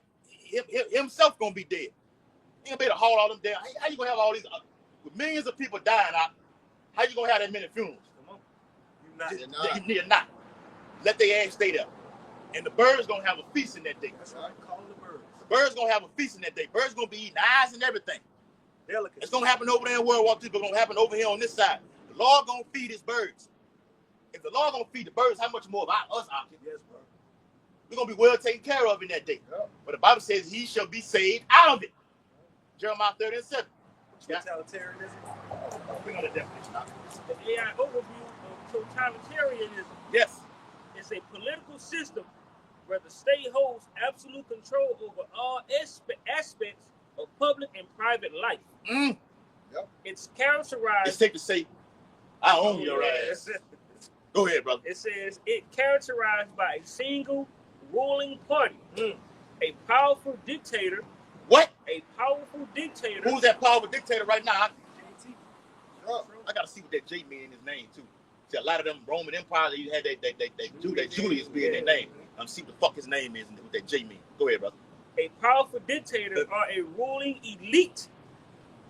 Himself going to be dead. He ain't going to be able to haul all them down. How you going to have all these, with millions of people dying out, how you going to have that many funerals? Come on. You're not. Let their ass stay there. And the birds going to have a feast in that day. That's right. Call the birds. The birds going to have a feast in that day. Birds going to be eating eyes and everything. Delicate. It's going to happen over there in World War II. It's going to happen over here on this side. The Lord going to feed his birds. If the Lord going to feed the birds, how much more about us out here? Yes, bro. We're going to be well taken care of in that day. Yeah. But the Bible says he shall be saved out of it. Jeremiah 30 and 7. Totalitarianism. Bring on the definition. The AI overview of totalitarianism. Yes. It's a political system where the state holds absolute control over all aspects of public and private life. Mm. Yep. It's characterized. It's safe to say, I own your ass. Go ahead, brother. It says it characterized by a single ruling party, a powerful dictator. What? A powerful dictator. Who's that powerful dictator right now? JT. I gotta see what that J mean in his name too. See, a lot of them Roman empires, you had that Julius being their name. See what the fuck his name is and what that J mean. Go ahead, brother. A powerful dictator or a ruling elite.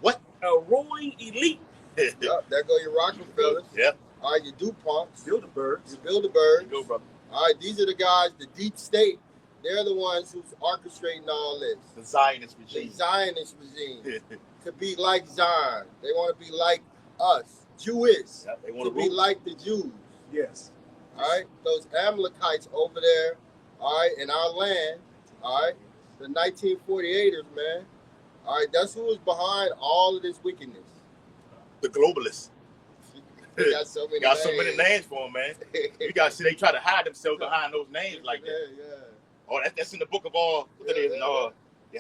What? A ruling elite. Yep, there go your Rockefellers. Yep. All right, your DuPonts. Bilderbergs. Your Bilderbergs. Go, brother. All right, these are the guys, the deep state. They're the ones who's orchestrating all this. The Zionist The regime. Zionist regime. To be like Zion. They want to be like us. Jewish. Yep, they want to be like the Jews. Yes. All right, those Amalekites over there, all right, in our land, all right, the 1948ers, man. All right, that's who is behind all of this wickedness. The globalists. They got so many names for them, man. You got to see they try to hide themselves behind those names like that. Yeah. Oh, that's in the book of all. They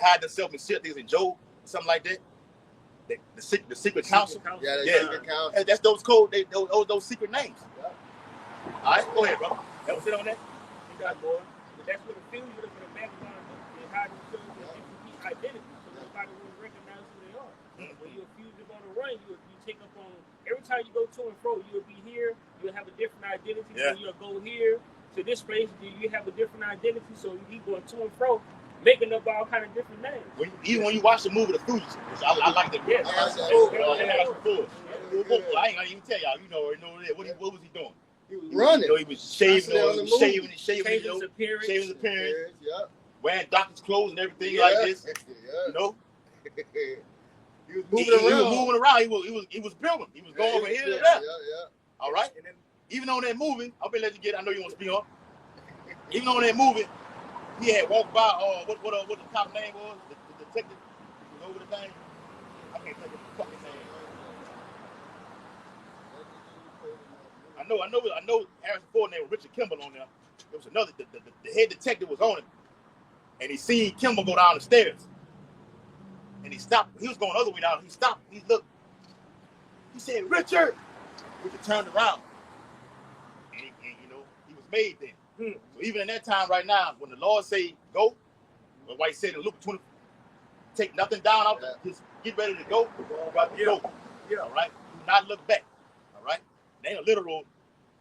hide themselves in shit. Things in Job, something like that. The secret council. Yeah, the secret council. That's those code. Those secret names. Yeah. All right, go ahead, bro. That was it on that. You got more. But that's what the fusion for the Babylon they hide themselves in different identities, so nobody will recognize who they are. When you're a fugitive on the run, you take up on every time you go to and fro. You'll be here. You'll have a different identity. Yeah. So you'll go here to this place. You have a different identity. So you keep going to and fro, making up all kind of different names. Even when you watch the movie The Fugitive, I like that. Yes. I ain't gonna even tell y'all. You know that. What was he doing? He was running. He was shaving his appearance. Yeah. Wearing doctor's clothes and everything like this. You know. He was moving around. He was building. He was going from here to there. Yeah. All right. And then even on that movie, I'll be let you get. I know you want to speak on. Even on that movie, he had walked by. What the top name was? The detective. You know what the name? I can't think of the fucking name. I know Harrison Ford named Richard Kimball on there. There was another, the head detective was on it. And he seen Kimball go down the stairs. And he stopped. He was going the other way down. He stopped. He looked. He said, Richard! Richard turned around. And he was made then. So even in that time right now, when the Lord say go, or why he said in Luke 20, take nothing down out, just get ready to go. Go. Yeah. All right? Do not look back. All right? It ain't a literal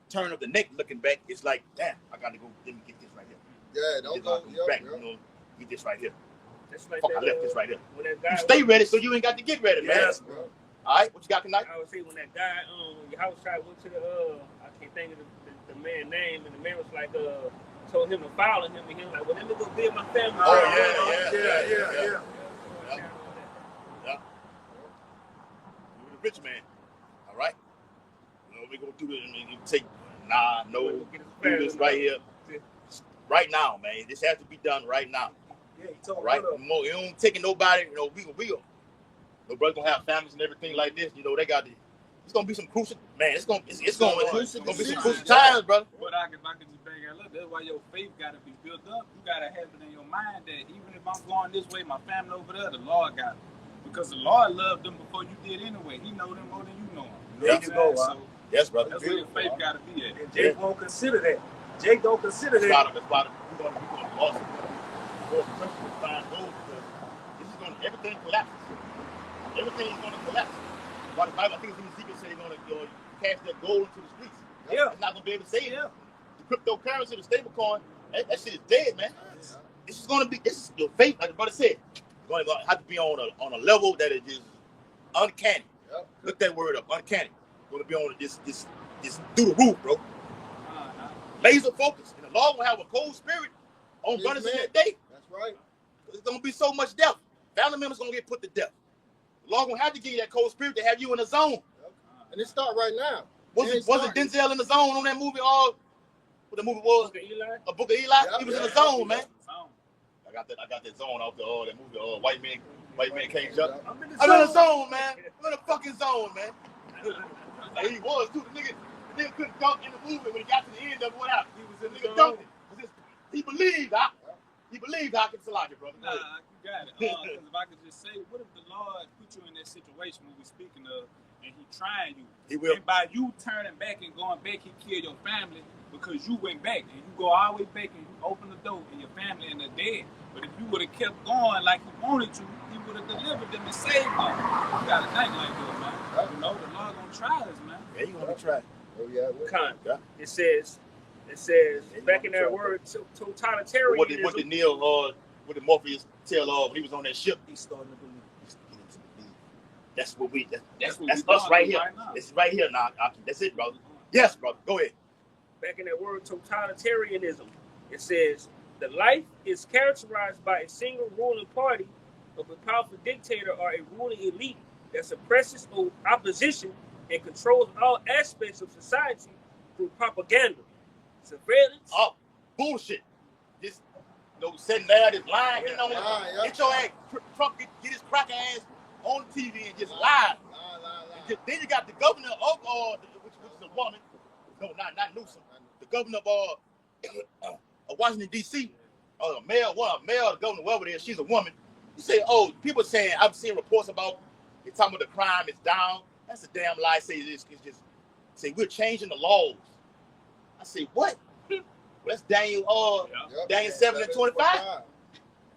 turn of the neck looking back. It's like, damn, I got to go. Let me get this right here. Yeah, don't go back. Get this right here. Like fuck, that, I left this right here. When that guy you stay ready so you ain't got to get ready, man. Yes, bro. All right, what you got tonight? I would say when that guy, your house tried went to the, I can't think of the man's name, and the man was like, told him to follow him, and he was like, well, let me go build my family. Yeah. You were the rich man. All right? We're going to do this and take, do this right here. Right now, man. This has to be done right now. Yeah, he told right? You don't taking nobody, we nobody's going to have families and everything like this. They got the, it's going to be some crucial, man, it's going to be some crucial times, brother. But I can just bring it up. That's why your faith got to be built up. You got to have it in your mind that even if I'm going this way, my family over there, the Lord got it. Because the Lord loved them before you did anyway. He know them more than you know them. There you go, so yes, brother. That's where your faith got to be at. And Jake won't consider that. Jake don't consider that. That's why we're going to lose. This is going to, everything collapses. Everything is going to collapse. Why the Bible, I think it's in Ezekiel saying they're going to cast that gold into the streets. Yeah. It's not going to be able to save it. The cryptocurrency, the stable coin, that shit is dead, man. This is going to be, this is your faith, like the brother said. It's going to have to be on a level that is just uncanny. Yep. Look that word up, uncanny. It's going to be on this through the roof, bro. Laser focus. And the Lord will have a cold spirit on brothers in that day. That's right. There's going to be so much death. Family members going to get put to death. The Lord going to have to give you that cold spirit to have you in the zone. Yep. And it start right now. Wasn't Denzel in the zone on that movie? What the movie was? A Book of Eli? Yep. He was in the zone, man. I got that zone off that movie, White Man Can't Jump. I'm in the zone, man. I'm in the fucking zone, man. Like he was, too. The nigga couldn't dunk in the movie when he got to the end of what happened. He was in the zone. He believed, I can select it, brother. Nah, you got it. Because if I could just say, what if the Lord put you in that situation when we're speaking of, and he trying you? He will. And by you turning back and going back, he killed your family because you went back. And you go all the way back and you open the door and your family and they're dead. But if you would have kept going like he wanted to, he would have delivered them and saved them. You got to think like that, man. The Lord gonna try us, man. Yeah, he gonna try. Oh yeah. Con. Yeah. It says back in that word totalitarianism. What did Neil what did Morpheus tell when he was on that ship? He's starting to believe. That's what that's us right here. This is right here now. That's it, brother. Yes, brother. Go ahead. Back in that word totalitarianism, it says the life is characterized by a single ruling party of a powerful dictator or a ruling elite that suppresses opposition and controls all aspects of society through propaganda, surveillance. Oh, bullshit. Just sitting there, just lying, Get your ass, Trump get his crack ass on TV and just lie. Then you got the governor of which is a woman. No, not Newsom. The governor of Washington D.C. Mayor, the governor, whoever it is, she's a woman. You say, people saying I've seen reports about it's talking about the crime is down. That's a damn lie. Say this is just say we're changing the laws. I say what? Well, that's Daniel 7:25.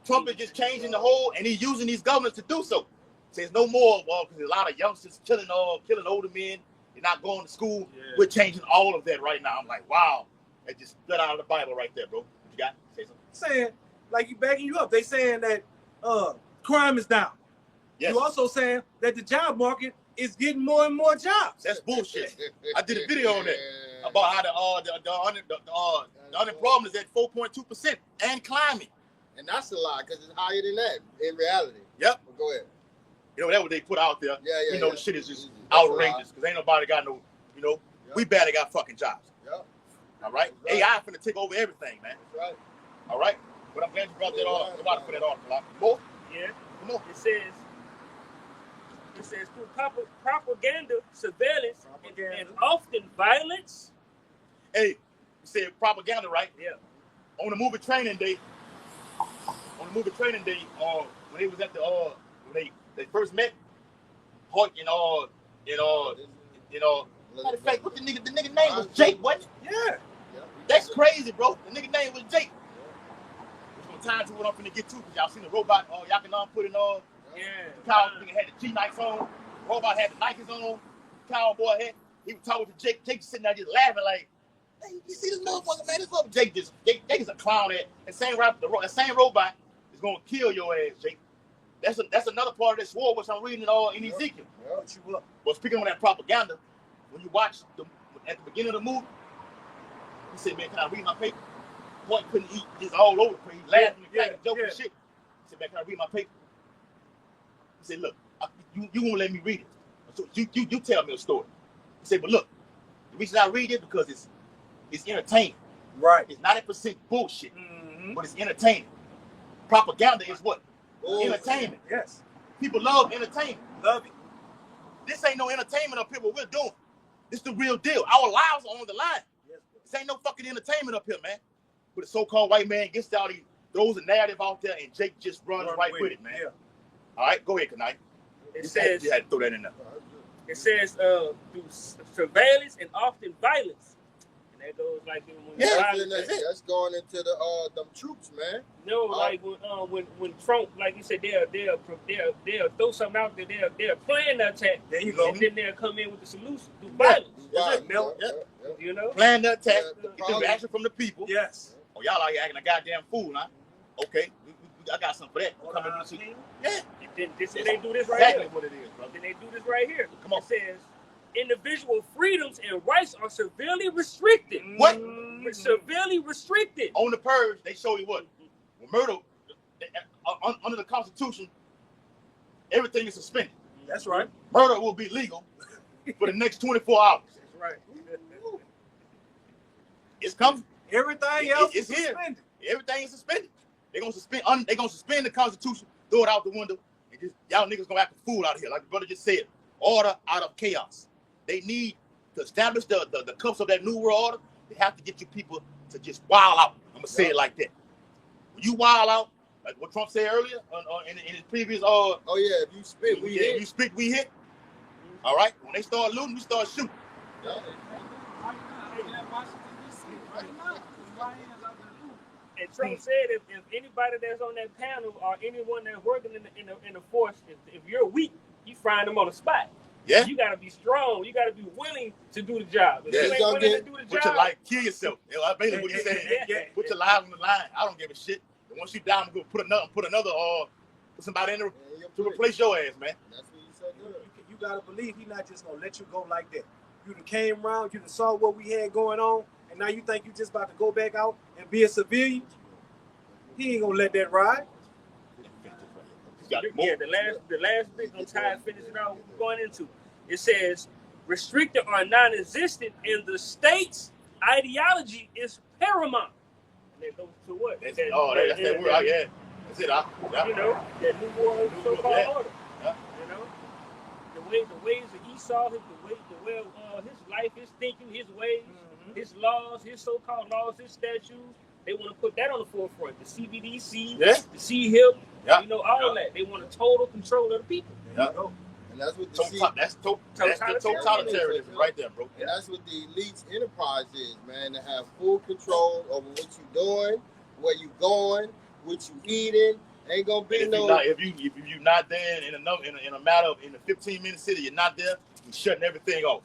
Trump is just changing the whole, and he's using these governors to do so. Says no more, because there's a lot of youngsters killing older men. They're not going to school. Yeah. We're changing all of that right now. I'm like, wow, that just split out of the Bible right there, bro. What you got? Say something. Saying like you backing you up. They saying that crime is down. Yes. You also saying that the job market is getting more and more jobs. That's bullshit. I did a video on that about how the unemployment is at 4.2% and climbing. And that's a lie because it's higher than that in reality. Yep. But go ahead. That's what they put out there. Yeah. The shit is just outrageous because ain't nobody got no, we barely got fucking jobs. Yep. All right? AI finna take over everything, man. That's right. All right? But I'm glad you brought that on. Nobody put that on. More? Yeah. Come on. It says through propaganda, surveillance, and often violence. Hey, you said propaganda, right? Yeah. On the movie Training Day, when they was at the when they first met, Hoyt matter of fact, what the nigga name was Jake, wasn't it? Yeah. That's crazy, bro. The nigga name was Jake. There's no time to what I'm finna get to because y'all seen the robot. Y'all can put it on. Yeah. The cowboy nigga had the G-Nikes on. The robot had the Nikes on. The cowboy had. He was talking to Jake. Jake sitting there just laughing like, hey, you see this motherfucker, man? This motherfucker. Jake is a clown. That same robot is gonna kill your ass, Jake. That's another part of this war, which I'm reading in Ezekiel. But speaking on that propaganda, when you watch at the beginning of the movie, he said, man, can I read my paper? Point couldn't eat, just all over the place. He's laughing and cracking jokes and shit. He said, man, can I read my paper? He said, look, you won't let me read it. So you tell me a story. He said, but look, the reason I read it because it's entertaining. Right. It's 90% bullshit, but it's entertaining. Propaganda is what? Entertainment. Yes. People love entertainment. Love it. This ain't no entertainment up here, what we're doing. It's the real deal. Our lives are on the line. Yes, this ain't no fucking entertainment up here, man. But the so-called white man gets out, he throws a narrative out there, and Jake just runs right with it, man. Yeah. All right, go ahead, Kanai. It says you had to throw that in there. It says through surveillance and often violence. And that goes like when that's going into them troops, man. No, like when Trump, like you said, they'll throw something out there. They'll plan the attack. There you go. And then they'll come in with the solution through violence. You know, plan the attack. Get the reaction from the people. Yes. Oh, y'all are acting a goddamn fool, huh? Okay, I got something for that. Yeah. Then they do this right exactly here. What it is, bro. Then they do this right here. Come on. It says individual freedoms and rights are severely restricted. What? Severely restricted. On the purge, they show you what? Well, murder, under the Constitution, everything is suspended. That's right. Murder will be legal for the next 24 hours. That's right. It's coming. Everything else is here. Suspended. Everything is suspended. They're gonna suspend the Constitution, throw it out the window, and just y'all niggas gonna act a fool out here, like the brother just said. Order out of chaos. They need to establish the cups of that new world order. They have to get you people to just wild out. I'm gonna say it like that. When you wild out, like what Trump said earlier in his previous if you spit, we hit. You spit, we hit. All right. When they start looting, we start shooting. Yeah. And Trump said if anybody that's on that panel or anyone that's working in the force, if you're weak, you find them on the spot. Yeah. You gotta be strong. You gotta be willing to do the job. If Yeah. you ain't willing to do the Put your job, life, kill yourself. You know, basically what he's saying. Put your life on the line. I don't give a shit. And once you die, I'm gonna put another put somebody in there to replace your ass, man. That's what you said. You gotta believe he's not just gonna let you go like that. You done came around, you done saw what we had going on, and now you think you just about to go back out and be a civilian? He ain't gonna let that ride. yeah, the last bit gonna tie and finish it out. We're going into it says restricted or non-existent in the state's ideology is paramount. And that goes to what? That's that word. Yeah, that's it. Yeah. You know, that new world so-called order. Yeah. You know, the ways of Esau, his life, his thinking, his ways, his laws, his so-called laws, his statutes. They want to put that on the forefront. The CBDC, the C-HIP, you know, all that. They want a total control of the people. Yeah. And that's what that's totalitarianism right there, bro. And that's what the elite's enterprise is, man. To have full control over what you're doing, where you going, what you eating. Ain't gonna be if you're not there in a matter of in a 15-minute city, you're not there. You're shutting everything off.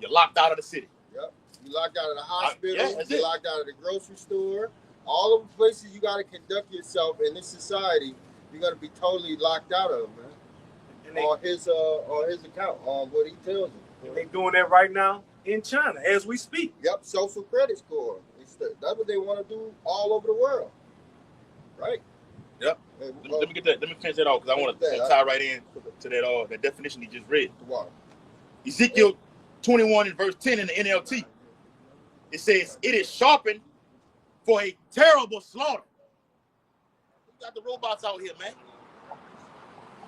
You're locked out of the city. Yep. You locked out of the hospital. You're locked out of the grocery store. All of the places you got to conduct yourself in this society, you're gonna be totally locked out of, man. And on his account, on what he tells you. And they doing that right now in China as we speak. Yep, social credit score. That's what they want to do all over the world, right? Yep. Let me get that. Let me finish that off because I want to tie right in to that definition he just read. Wow. Ezekiel 21 and verse 10 in the NLT. It says, "It is sharpened for a terrible slaughter." We got the robots out here, man.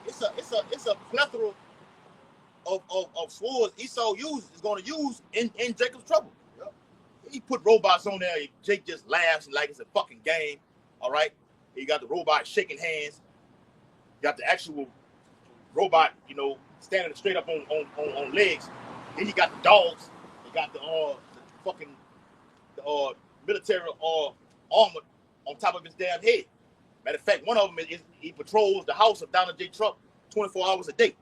It's a plethora of swords Esau is going to use in Jacob's trouble. Yep. He put robots on there. Jake just laughs like it's a fucking game. All right. You got the robot shaking hands. You got the actual robot, you know, standing straight up on legs. Then you got the dogs. You got the fucking military armor on top of his damn head. Matter of fact, one of them is he patrols the house of Donald J. Trump 24 hours a day.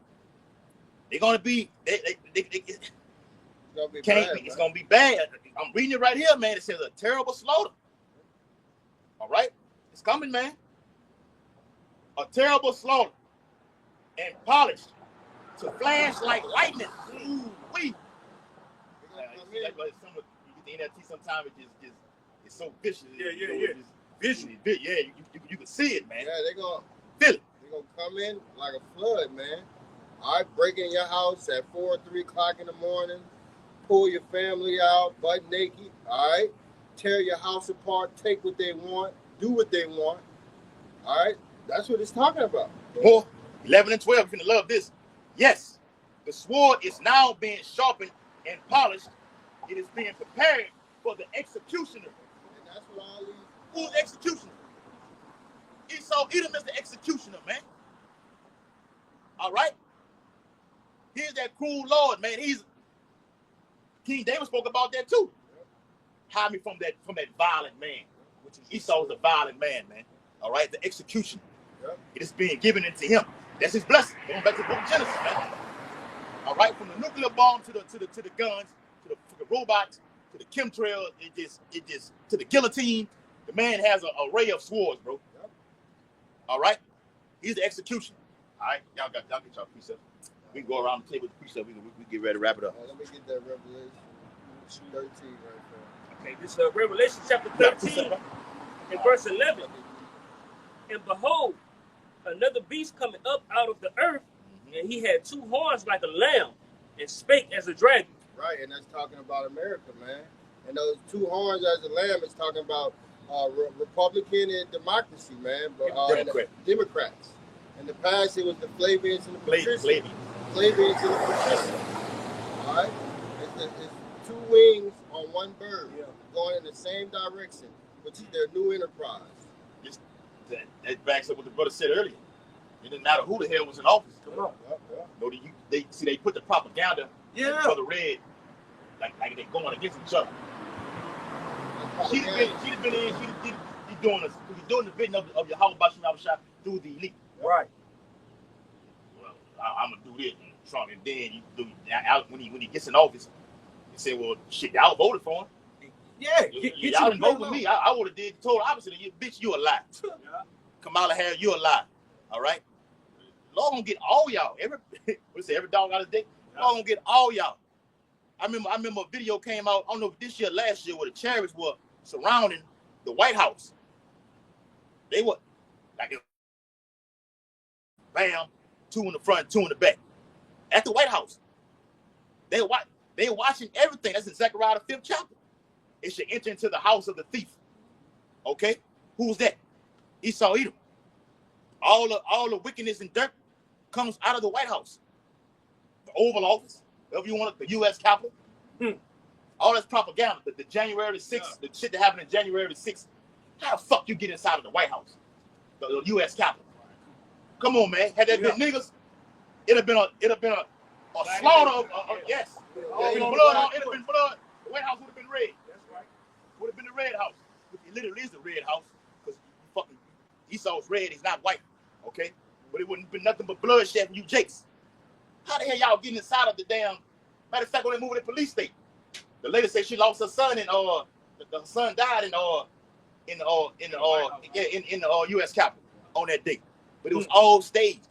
They're gonna be it's gonna be bad. I'm reading it right here, man. It says a terrible slaughter. All right, it's coming, man. A terrible slaughter and polished to flash like lightning. Ooh-wee. You get the NLT sometimes it's so vicious. Yeah. Visually, you can see it, man. Yeah, they're gonna feel it. They're gonna come in like a flood, man. All right, break in your house at 4 or 3 o'clock in the morning, pull your family out, butt naked, all right? Tear your house apart, take what they want, do what they want, all right? That's what it's talking about. 11 and 12, you're gonna love this. Yes, the sword is now being sharpened and polished. It is being prepared for the executioner. And that's what all these... Who's the executioner? Esau Edom is the executioner, man. All right? Here's that cruel Lord, man. King David spoke about that too. Hide me from that violent man. Which is Esau's a violent man. All right, the executioner. Yep. It is being given into him. That's his blessing. Going back to the book of Genesis, man. All right, from the nuclear bomb to the guns, to the robots, to the chemtrail, it just to the guillotine. The man has an array of swords, bro. Yep. All right, he's the executioner. All right, y'all get y'all precepts. We can go around the table with the precept. We get ready to wrap it up. Let me get that Revelation 13 right there. Okay, this is Revelation chapter 13 and verse 11. And behold, another beast coming up out of the earth, and he had 2 horns like a lamb, and spake as a dragon. Right, and that's talking about America, man. And those 2 horns as a lamb is talking about Republican and democracy, man. But Democrats. In the past, it was the Flavians and the Patricians. Flavians and the Patricians. All right? It's 2 wings on 1 bird going in the same direction, which is their new enterprise. That backs up what the brother said earlier. It didn't matter who the hell was in office. Come on. No, they put the propaganda for the red, like they're going against each other. She's been in. She's doing the vision of Yahweh Bashim Abishai through the elite. Right. Well, I'm gonna do this. Trump, and then you do when he gets in office, he said, "Well, shit, y'all voted for him. Yeah, Y'all didn't vote for me. I would have did the total opposite of you, bitch. You a lie. Kamala Harris, you a lie. All right, Lord gonna get all y'all. Every dog out of dick. Lord gonna get all y'all. I remember a video came out. I don't know if this year, last year, where the chariots were surrounding the White House. They were like, bam, 2 in the front, 2 in the back. At the White House. They were watching everything. That's in Zechariah the 5th chapter. It should enter into the house of the thief. Okay? Who's that? Esau Edom. All the wickedness and dirt comes out of the White House. The Oval Office, whatever you want it, the U.S. Capitol. All that's propaganda. The January 6th, the shit that happened in January 6th. How the fuck you get inside of the White House? The U.S. Capitol. Come on, man. Had that been niggas, it'd have been a slaughter of yes. It'd have been blood. It'd have been blood. The White House would have been red. That's right. Would have been the red house. It literally is the red house because fucking Esau's red. He's not white. Okay, but it wouldn't have been nothing but bloodshed from you Jakes. How the hell y'all getting inside of the damn? Matter of fact, when they moved to the police state, the lady said she lost her son and the son died in the U.S. Capitol on that day, but it was all staged.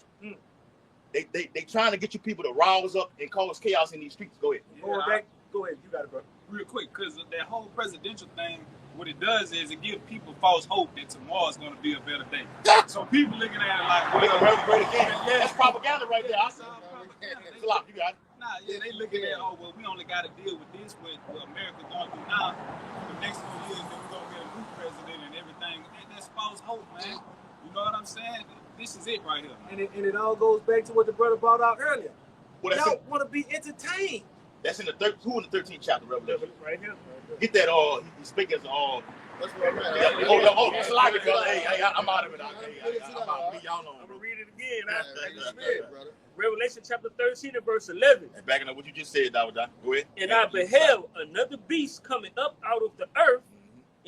They trying to get you people to rouse up and cause chaos in these streets. Go ahead. Yeah, Go ahead. You got it, bro. Real quick, because that whole presidential thing, what it does is it gives people false hope that tomorrow's going to be a better day. So people looking at it like, well, America great again. That's propaganda right there. It's all propaganda. It's a lot. You got it. Nah, yeah, they looking at, oh, well, we only got to deal with this, what America's going through now. The next 4 years, then we're going to get a new president and everything. That's false hope, man. You know what I'm saying? This is it right here. And it all goes back to what the brother brought out earlier. Well, y'all want to be entertained. That's in the 13th chapter, Revelation. Right here. Get that. He speak as That's where I'm at. It's like it, brother. Hey, I'm out of it. I'm out. Y'all know. I'm gonna read it again. Brother. Revelation chapter 13 and verse 11. And backing up what you just said, Dawud. Go ahead. And I beheld another beast coming up out of the earth,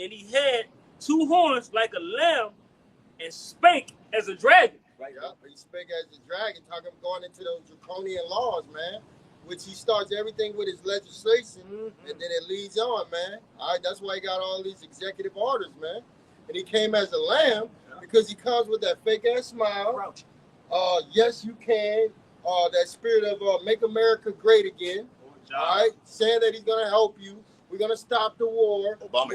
and he had 2 horns like a lamb, and spake as a dragon. Right. Yeah, he spake as a dragon, talking about going into those draconian laws, man. Which he starts everything with his legislation, and then it leads on, man. All right, that's why he got all these executive orders, man. And he came as a lamb because he comes with that fake ass smile. Yes, you can. That spirit of make America great again. All right, saying that he's gonna help you. We're gonna stop the war. Obama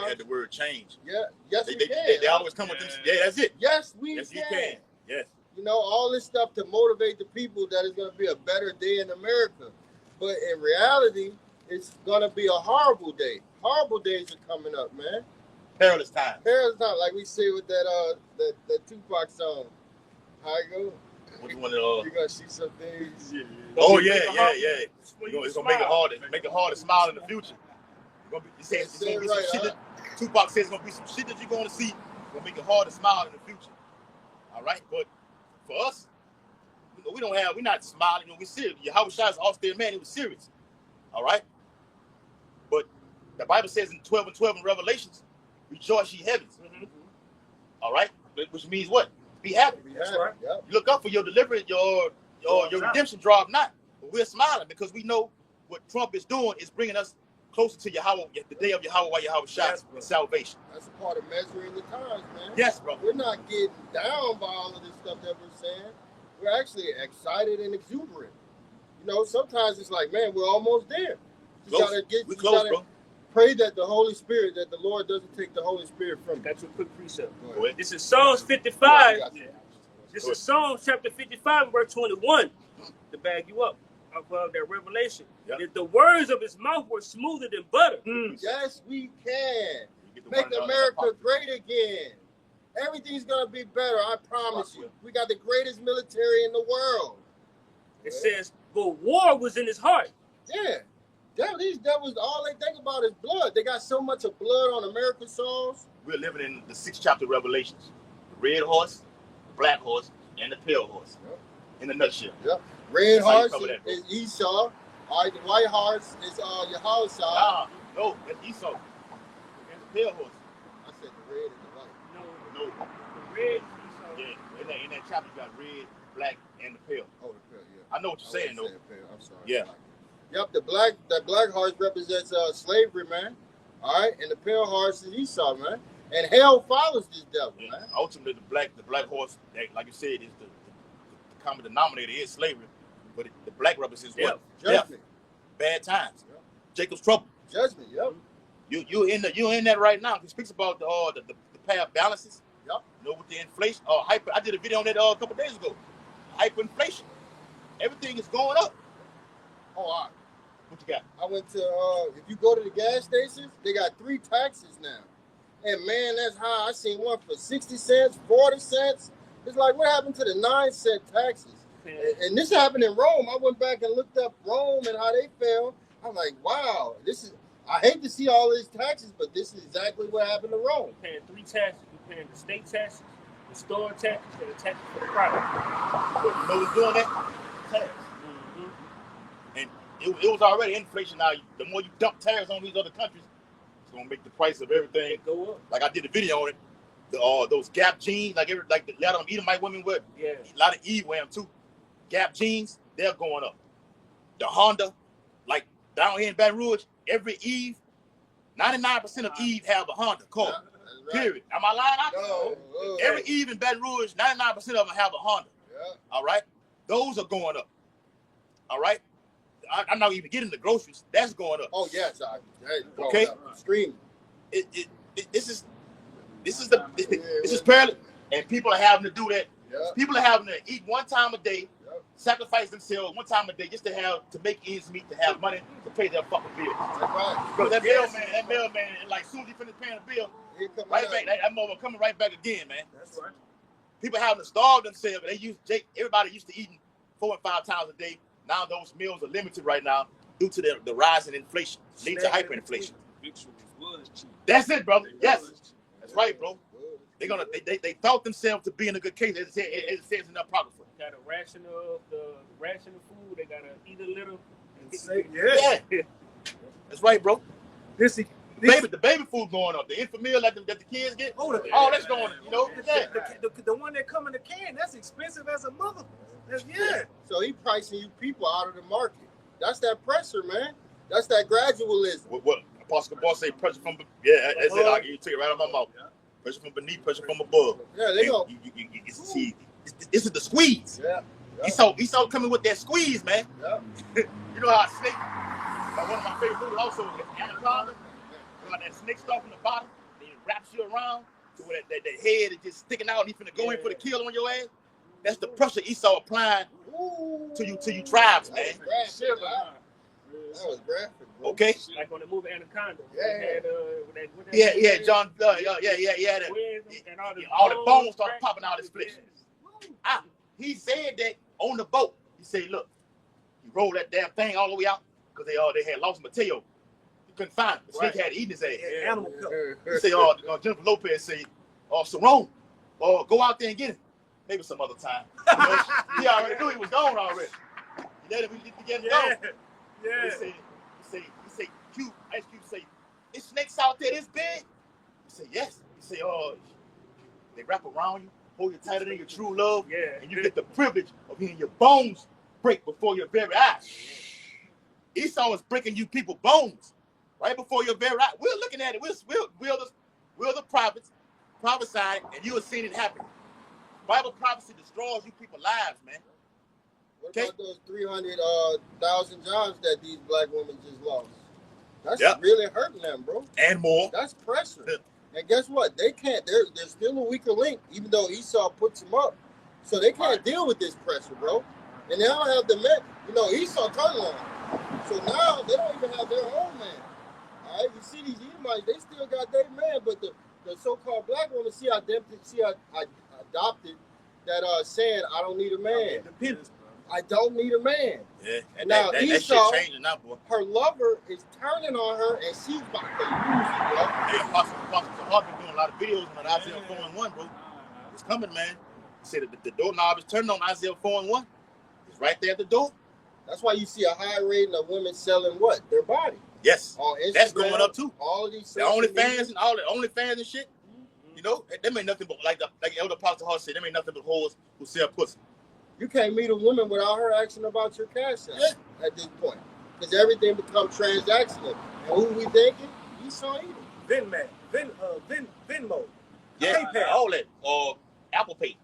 had the word change. Yeah, yes, they always come with them. Yeah, that's it. Yes, you can. Yes. You know, all this stuff to motivate the people that it's going to be a better day in America. But in reality, it's going to be a horrible day. Horrible days are coming up, man. Perilous time. Perilous time, like we say with that Tupac song. How you go? What you want You're going to see some things. Yeah. Oh, yeah. It's going to make it hard to smile in the future. Tupac says it's going to be some shit that you're going to see. It's going to make it hard to smile in the future. All right? But for us, we're not smiling, we're serious. Yahushua's austere man, he was serious. All right? But the Bible says in 12 and 12 in Revelations, rejoice ye heavens. All right? Which means what? Be happy. That's right. Yep. Look up for your deliverance, your redemption draweth not. But we're smiling because we know what Trump is doing is bringing us closer to Yahweh, the day of Yahushua's salvation. That's a part of measuring the times, man. Yes, bro. We're not getting down by all of this stuff that we're saying. We're actually excited and exuberant. You know, sometimes it's like, man, we're almost there. You gotta pray that the Holy Spirit, that the Lord doesn't take the Holy Spirit from you. Got you a quick precept. This is Psalms 55. This is Psalms chapter 55, verse 21. To bag you up. Above that revelation. If the words of his mouth were smoother than butter. Yes, we can. Make America great again. Everything's going to be better, I promise you. We got the greatest military in the world. It says, but war was in his heart. Yeah. These devils, all they think about is blood. They got so much of blood on American souls. We're living in the 6th chapter of Revelations. The red horse, the black horse, and the pale horse. In a nutshell. Red horse is Esau. All right, the white horse is Yahushua. No, that's Esau. And the pale horse. I said the red and the white. No. The red is Esau. Yeah, in that chapter you got red, black and the pale. Oh, the pale, yeah. I know what you're saying, though. Pale. I'm sorry. Yeah. Yep, the black horse represents slavery, man. All right, and the pale horse is Esau, man. And hell follows this devil, man. Ultimately, the black horse, like you said, is the common denominator is slavery, but the black represents what? Judgment. Bad times. Yep. Jacob's trouble. Judgment. Yep. You're in that right now. He speaks about the pair of balances. Yep. You know, with the inflation, hyper. I did a video on that a couple days ago. Hyperinflation. Everything is going up. Oh, all right. What you got? I went to, if you go to the gas stations, they got 3 taxes now. And man, that's high. I seen one for 60 cents, 40 cents. It's like, what happened to the 9-cent taxes? And this happened in Rome. I went back and looked up Rome and how they fell. I'm like, wow, I hate to see all these taxes, but this is exactly what happened to Rome. You're paying 3 taxes. You're paying the state taxes, the store taxes, and the taxes for the product. You know what's doing that? Tax. And it was already inflation. Now, the more you dump tariffs on these other countries, it's gonna make the price of everything go up. Like I did a video on it. Those Gap jeans, like a lot of them Edomite women wear. Yeah. A lot of Eve wear them too. Gap jeans, they're going up. The Honda, like down here in Baton Rouge, every Eve, 99% of Eve have a Honda car. Right. Period. Am I lying? No. Every Eve in Baton Rouge, 99% of them have a Honda. Yeah. All right? Those are going up. All right? I'm not even getting the groceries. That's going up. Oh yes, okay. Screaming. This is perilous, and people are having to do that. Yeah. People are having to eat one time a day, sacrifice themselves one time a day just to make ends meet, to have money to pay their fucking bills. That's right. Because that mailman, like soon as he finished paying the bill, right back, that mother coming right back again, man. That's right. People having to starve themselves. Everybody used to eating 4 and 5 times a day. Now those meals are limited right now due to the rise in inflation, lead to hyperinflation. That's it, brother. Yes, that's right, bro. They thought themselves to be in a good case, as it says in the Apocrypha. Got a ration of food. They gotta eat a little. Yeah. That's right, bro. The baby food going up. The infant meal that the kids get. That's going. You know. The one that come in the can, that's expensive as a mother. So he pricing you people out of the market. That's that pressure, man. That's that gradualism. What Apostle Paul say? Pressure from that's it. I you take it right out of my mouth. Pressure from beneath, pressure from above. Yeah, they go. See, this is the squeeze. Yeah. Esau coming with that squeeze, man. Yeah. You know how a snake. Like one of my favorite movies also is Anaconda. You know, that snake stuff from the bottom, then it wraps you around to where that head is just sticking out. And he's finna go in for the kill on your ass. That's the pressure Esau applying to you tribes, man. That was graphic, bro. Okay. Like on the movie Anaconda. Yeah. John. All the bones start popping out of his flesh. He said that on the boat. He said, "Look, he rolled that damn thing all the way out because they had lost Mateo. He couldn't find him. The snake had eaten his ass. Animal cut. He said, Jennifer Lopez said, Sarone, go out there and get him. Maybe some other time. You know, he already knew he was gone already. He let him get him gone. Yeah. He said, Ice Cube say, "It's snakes out there this big?" He said, "Yes." He said, they wrap around you, hold you tighter than your true love, and you get the privilege of hearing your bones break before your very eyes. Esau is breaking you people bones right before your very eyes. We're looking at it. We're the prophets prophesying, and you are seeing it happen. Bible prophecy destroys you people's lives, man. What about those 300,000 jobs that these black women just lost? That's really hurting them, bro. And more. That's pressure. And guess what? They can't. They're still a weaker link, even though Esau puts them up. So they can't deal with this pressure, bro. And they don't have the men. You know, Esau turned on them. So now they don't even have their own man. All right? You see these Edomites, they still got their man, but the so-called black woman, I adopted that saying, "I don't need a man. I don't need a man." Yeah. And now that Esau, shit changing now, boy. her lover is turning on her, and she's about to lose it, bro. Hey, Apostle Hart been doing a lot of videos on Isaiah 4:1, bro. It's coming, man. He said that the doorknob is turning on Isaiah 4:1. It's right there at the door. That's why you see a high rating of women selling what? Their body. Yes. On Instagram, that's going up too. All of these the OnlyFans and all the OnlyFans and shit. You know, them ain't nothing but like Elder Apostle Hart said, them ain't nothing but whores who sell pussy. You can't meet a woman without her asking about your cash app at this point. Because everything becomes transactional. And who we thinking? We saw either. Venmo. Yeah, PayPal. all that. Or Apple Pay.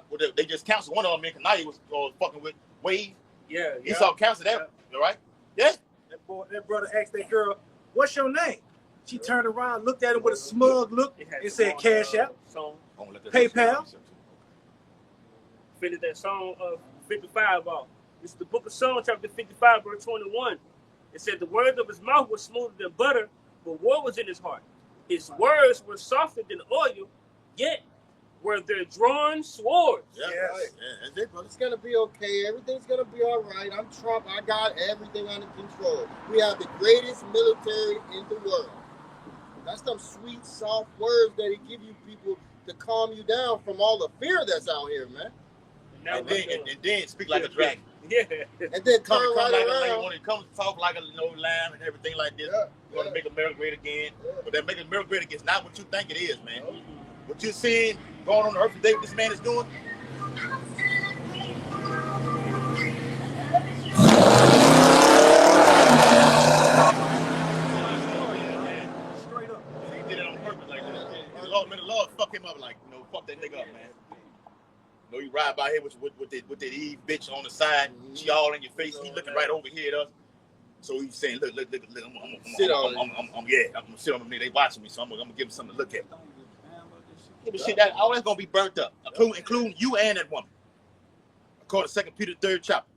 Well, they just canceled one of them, because now he was fucking with Wave. Yeah. He saw cancel that, right? Yeah. That brother asked that girl, "What's your name?" She turned around, looked at him with a smug look, and said, "Cash App, PayPal." Finish that song of 55 off. This is the book of Psalms, chapter 55, verse 21. It said, the words of his mouth were smoother than butter, but war was in his heart. His words were softer than oil, yet were there drawn swords. Yeah, yes. Right. Yeah, it's going to be okay. Everything's going to be all right. I'm Trump. I got everything under control. We have the greatest military in the world. That's some sweet, soft words that he give you people to calm you down from all the fear that's out here, man. And then speak like a dragon. Yeah. And then come right like around. A, when it comes to talk like a lamb and everything like this, you want to make America great again. But that making America great again is not what you think it is, man. What you're seeing going on the earth today, what this man is doing. Straight up. He did it on purpose like that. The Lord fuck him up like, fuck that nigga up, man. You ride by here with that Eve bitch on the side. She all in your face. He looking right over here at us. So he's saying, look, I'm gonna sit on them. They watching me, so I'm gonna give them something to look at. Yeah, but shit, all that's gonna be burnt up, including you and that woman. According to 2 Peter 3rd chapter.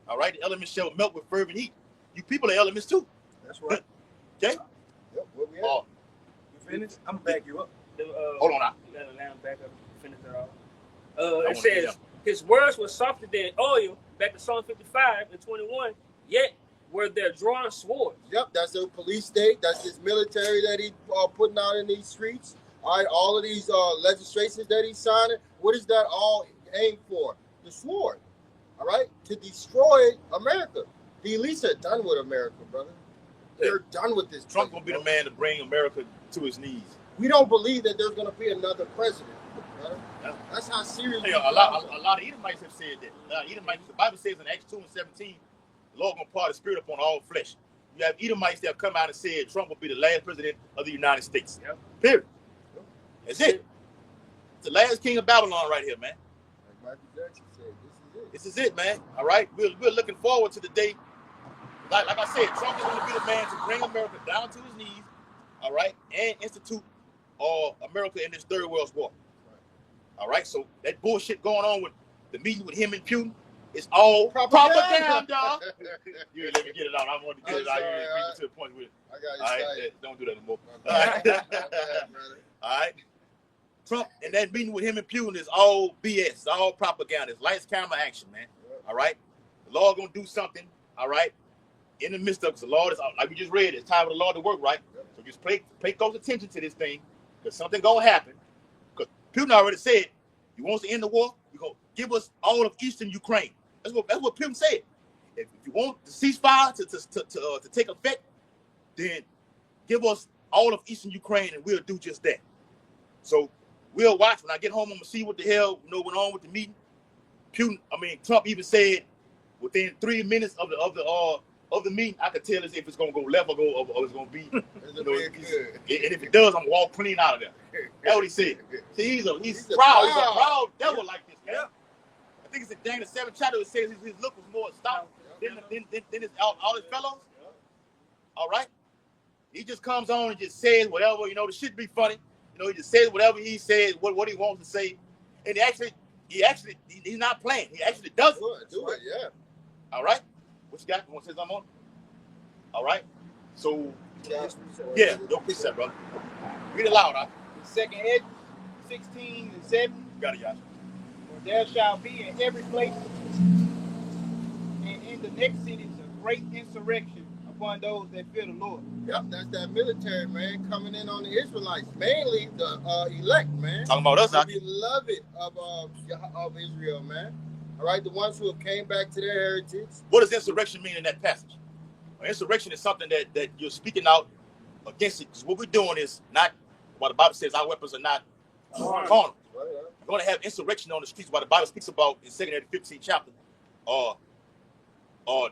All right, the elements shall melt with fervent heat. You people are elements too. That's right. Okay. Yep. Where we at? You finished? I'm gonna back you up. Hold on now. Let him back up. Finish it off. It says, his words were softer than oil, back to Psalm 55 and 21, yet were there drawn swords. Yep, that's the police state. That's his military that he putting out in these streets. All right, all of these legislations that he's signing, what is that all aimed for? The sword, all right? To destroy America. The elites are done with America, brother. They're done with this. Trump going to be the man to bring America to his knees. We don't believe that there's going to be another president. That's how serious. Hey, a lot of Edomites have said that. Edomites, the Bible says in Acts 2 and 17, the Lord gonna pour the Spirit upon all flesh. You have Edomites that have come out and said Trump will be the last president of the United States. Yep. Period. Yep. That's it. It's the last king of Babylon right here, man. Like Michael Jackson said, this is it, man. All right, we're looking forward to the day. Like I said, Trump is gonna be the man to bring America down to his knees. All right, and institute America in this third world war. All right, so that bullshit going on with the meeting with him and Putin is all propaganda. You let me get it out. I want to get it out here and bring it to the point with it. I got you. All right, don't do that no more. All right. Trump and that meeting with him and Putin is all BS. It's all propaganda. It's lights, camera, action, man. All right. The Lord gonna do something. All right. In the midst of it, the Lord is, like we just read, it's time for the Lord to work, right? So just pay close attention to this thing, because something gonna happen. Because Putin already said, he wants to end the war, you're gonna give us all of Eastern Ukraine. That's what Putin said. If you want the ceasefire to take effect, then give us all of Eastern Ukraine and we'll do just that. So we'll watch. When I get home, I'm gonna see what the hell went on with the meeting. Trump even said within 3 minutes of the meeting, I could tell if it's gonna go left or it's gonna be. And if it does, I'm gonna walk clean out of there. That's what he said. See, he's proud. He's a proud devil like this, man. I think it's in Daniel 7 chapter. It says his look was more stout than all his fellows. All right. He just comes on and just says whatever. The shit be funny. He just says whatever he says, what he wants to say, and he's not playing. He actually does it. Do it, yeah. All right. What you got? You want to say something on? All right. So, yeah, no precept, brother. Read it loud, huh? 2nd Ed 16 and 7. Got it, y'all. For there shall be in every place and in the next cities a great insurrection upon those that fear the Lord. Yep, that's that military, man, coming in on the Israelites, mainly the elect, man. Talking about us, the beloved of Israel, man. All right, the ones who have came back to their heritage. What does insurrection mean in that passage? Insurrection is something that you're speaking out against it. What we're doing is not what the Bible says. Our weapons are not carnal. You're going to have insurrection on the streets. While the Bible speaks about in 2nd and 15th chapter,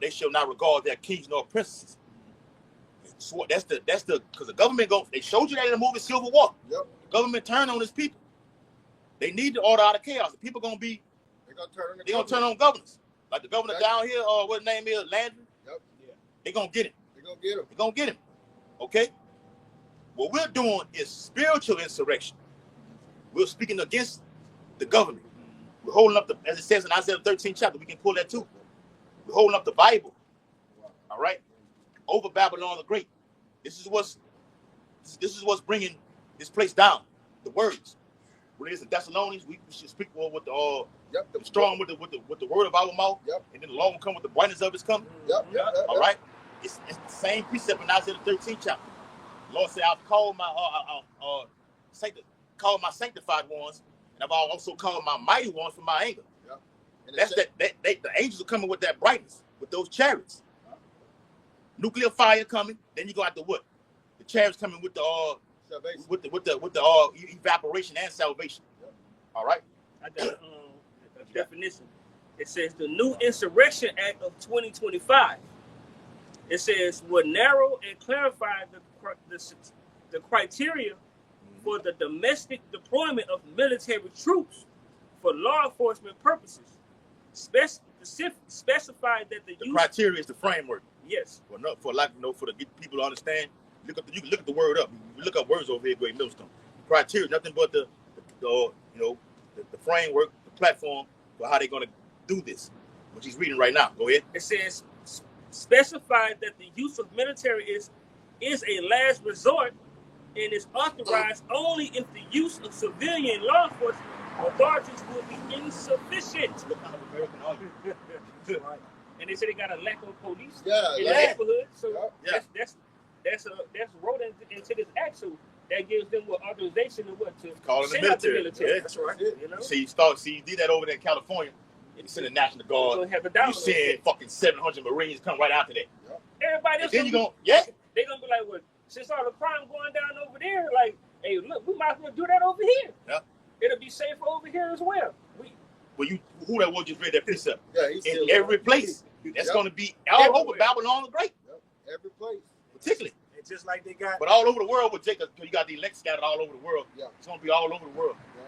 they shall not regard their kings nor princes. So that's the because the government they showed you that in the movie Civil War. Yep. The government turned on its people. They need to order out of chaos. The people they're gonna turn on governors. Like the governor down here, what his name is, Landry. Yep. Yeah. They're gonna get him. They're gonna get him. Okay? What we're doing is spiritual insurrection. We're speaking against the government. We're holding up as it says in Isaiah 13th chapter, we can pull that too. We're holding up the Bible. All right? Over Babylon the Great. This is what's bringing this place down. The words. When it is in Thessalonians, we should speak with the strong with the word of our mouth. Yep. And then the Lord will come with the brightness of his coming. Yep. All right. It's the same precept in Isaiah 13th chapter. The Lord said, "I've called my sanctified ones, and I've also called my mighty ones from my anger." Yep. And that's the angels are coming with that brightness, with those chariots. Nuclear fire coming. Then you go out to what? The chariots coming with the salvation. with the evaporation and salvation. Yep. All right. I got a definition. It says the new Insurrection Act of 2025. It says will narrow and clarify the criteria for the domestic deployment of military troops for law enforcement purposes. Specify that the criteria is the framework. Yes. For the people to understand, you can look at the word up. You look up words over here, Great Millstone. Criteria, nothing but the framework, the platform for how they're going to do this, which he's reading right now. Go ahead. It says specify that the use of military is a last resort and is authorized only if the use of civilian law enforcement authorities will be insufficient. What kind of American are you? Right. And they say they got a lack of police in the neighborhood. So yeah. that's wrote into this act. So that gives them authorization to call send the out the military. military. Yeah. That's right. You know? See, you did that over there in California. You send the National Guard. You send fucking 700 Marines come right after that. Everybody else. Then you they're gonna be like, well, since all the crime going down over there, like, hey, look, we might as well do that over here. Yeah. It'll be safer over here as well. Who that was just read that precept? Yeah, in every place. That's going to be all over Babylon the Great. Yep. Every place. Particularly. And just like they got. But all over the world with Jacob, you got the elect scattered all over the world. Yeah. It's going to be all over the world. Yeah.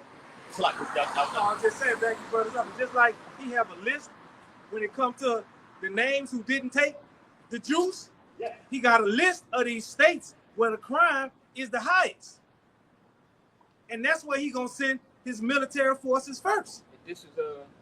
It's like I'm just saying, back you brothers up. Just like he have a list when it comes to the names who didn't take the juice. Yeah. He got a list of these states where the crime is the highest. And that's where he gonna send his military forces first. And this is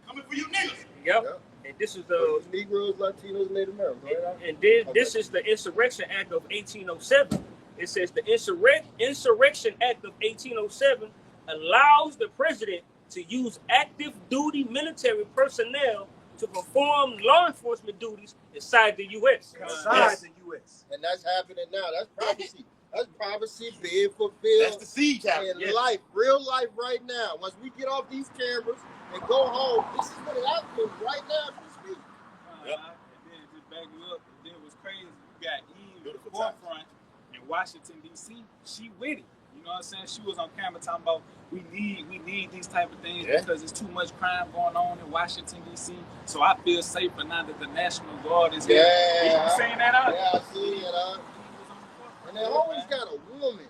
coming for you niggas. Yep. And this is Negroes, Latinos, Native Americans. And this is the Insurrection Act of 1807. It says the Insurrection Act of 1807 allows the president to use active duty military personnel to perform law enforcement duties inside the U.S. Inside the U.S. And that's happening now. That's prophecy. That's prophecy being fulfilled. That's the siege happening. In life, real life right now. Once we get off these cameras and go home, this is what happening right now as we speak. And then just back you up, and then it was crazy. You got Eve in the forefront in Washington, D.C. She with it. You know what I'm saying? She was on camera talking about we need these type of things because there's too much crime going on in Washington, D.C. So I feel safer now that the National Guard is here. Yeah. You saying that out? Yeah, I see it. And they always got a woman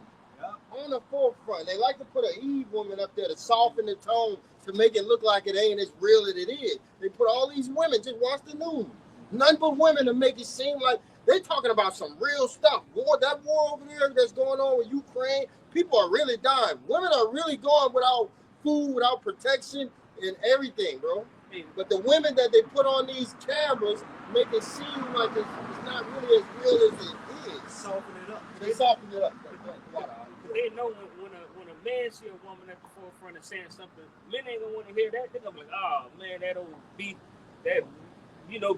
on the forefront. They like to put an Eve woman up there to soften the tone to make it look like it ain't as real as it is. They put all these women, just watch the news. None but women to make it seem like they're talking about some real stuff. That war over there that's going on with Ukraine, people are really dying. Women are really going without food, without protection, and everything, bro. But the women that they put on these cameras make it seem like it's not really as real as it is. Soften it up. They soften it up. They know when a man see a woman at the forefront and saying something, men ain't gonna want to hear that. They're gonna be like, oh man, that old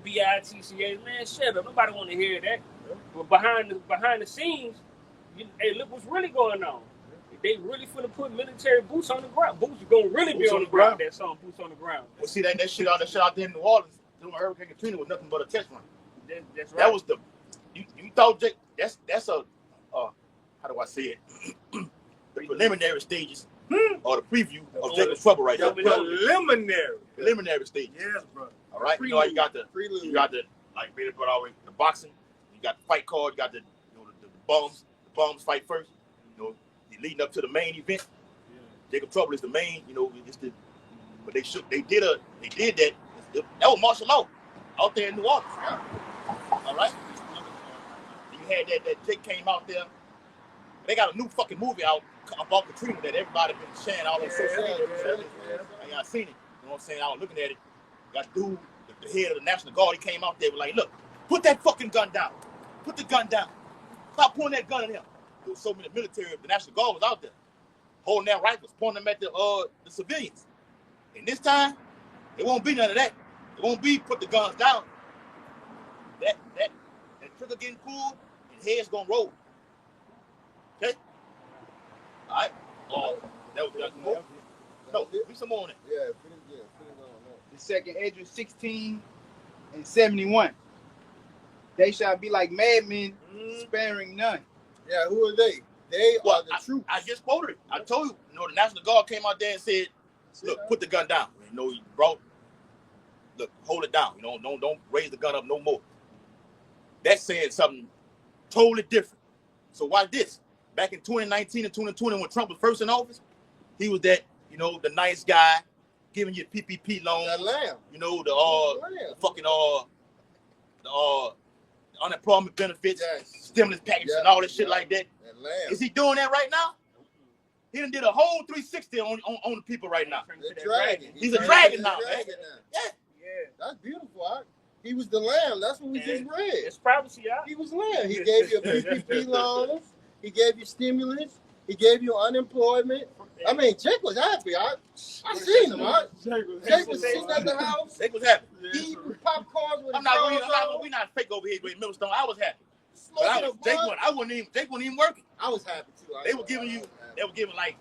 B-I-T-C-A, man, shut up. Nobody want to hear that. But behind the scenes, hey, look what's really going on. They really finna put military boots on the ground. Boots are gonna really be on the ground. That song, Boots on the Ground. Well, see that shit out there in New Orleans during Hurricane Katrina was nothing but a test run. That's right. That was you thought Jake. That's a how do I say it? The preliminary stages or the preview of Jacob Trouble right now. Preliminary. Stage. Yes, bro. All right. You know how you got the like Vader brought always the boxing. You got the fight card. You got the the bums. The bums fight first. Leading up to the main event. Yeah. Jacob Trouble is the main. It's the. But they did that. That was martial law out there in New Orleans. Yeah. All right. You had that Jake came out there. They got a new fucking movie out about Katrina that everybody been sharing all on social media. Yeah. I seen it. You know what I'm saying? I was looking at it. Got dude, the head of the National Guard, he came out there with like, look, put that fucking gun down. Put the gun down. Stop pointing that gun at him. There was so many military, the National Guard was out there, holding their rifles, pointing them at the civilians. And this time, it won't be none of that. It won't be put the guns down. That trigger getting pulled, and heads gonna roll. Okay? All right. That was more. No, be some more on it. Yeah, put it on that. The second Edge 16 and 71. They shall be like madmen, sparing none. Yeah, who are they? They are the troops. I just quoted it. I told you, the National Guard came out there and said, look, put the gun down. Bro, look, hold it down. Don't raise the gun up no more. That's saying something totally different. So watch this. Back in 2019 and 2020, when Trump was first in office, he was that, the nice guy giving you PPP loans. That lamb. The fucking the unemployment benefits, stimulus packages, and all this shit like that. Is he doing that right now? He done did a whole 360 on the people right now. He's a dragon now, man. Yeah. That's beautiful. He was the lamb. That's what we just read. It's prophecy, y'all. He was lamb. He gave you a PPP loans. He gave you stimulus. He gave you unemployment. I mean, Jake was happy. I seen him. Jake was sitting at the house. Jake was happy. Eating popcorn with we're not fake over here with Millstone. I was happy. But Jake wasn't even working. I was happy too. They were giving like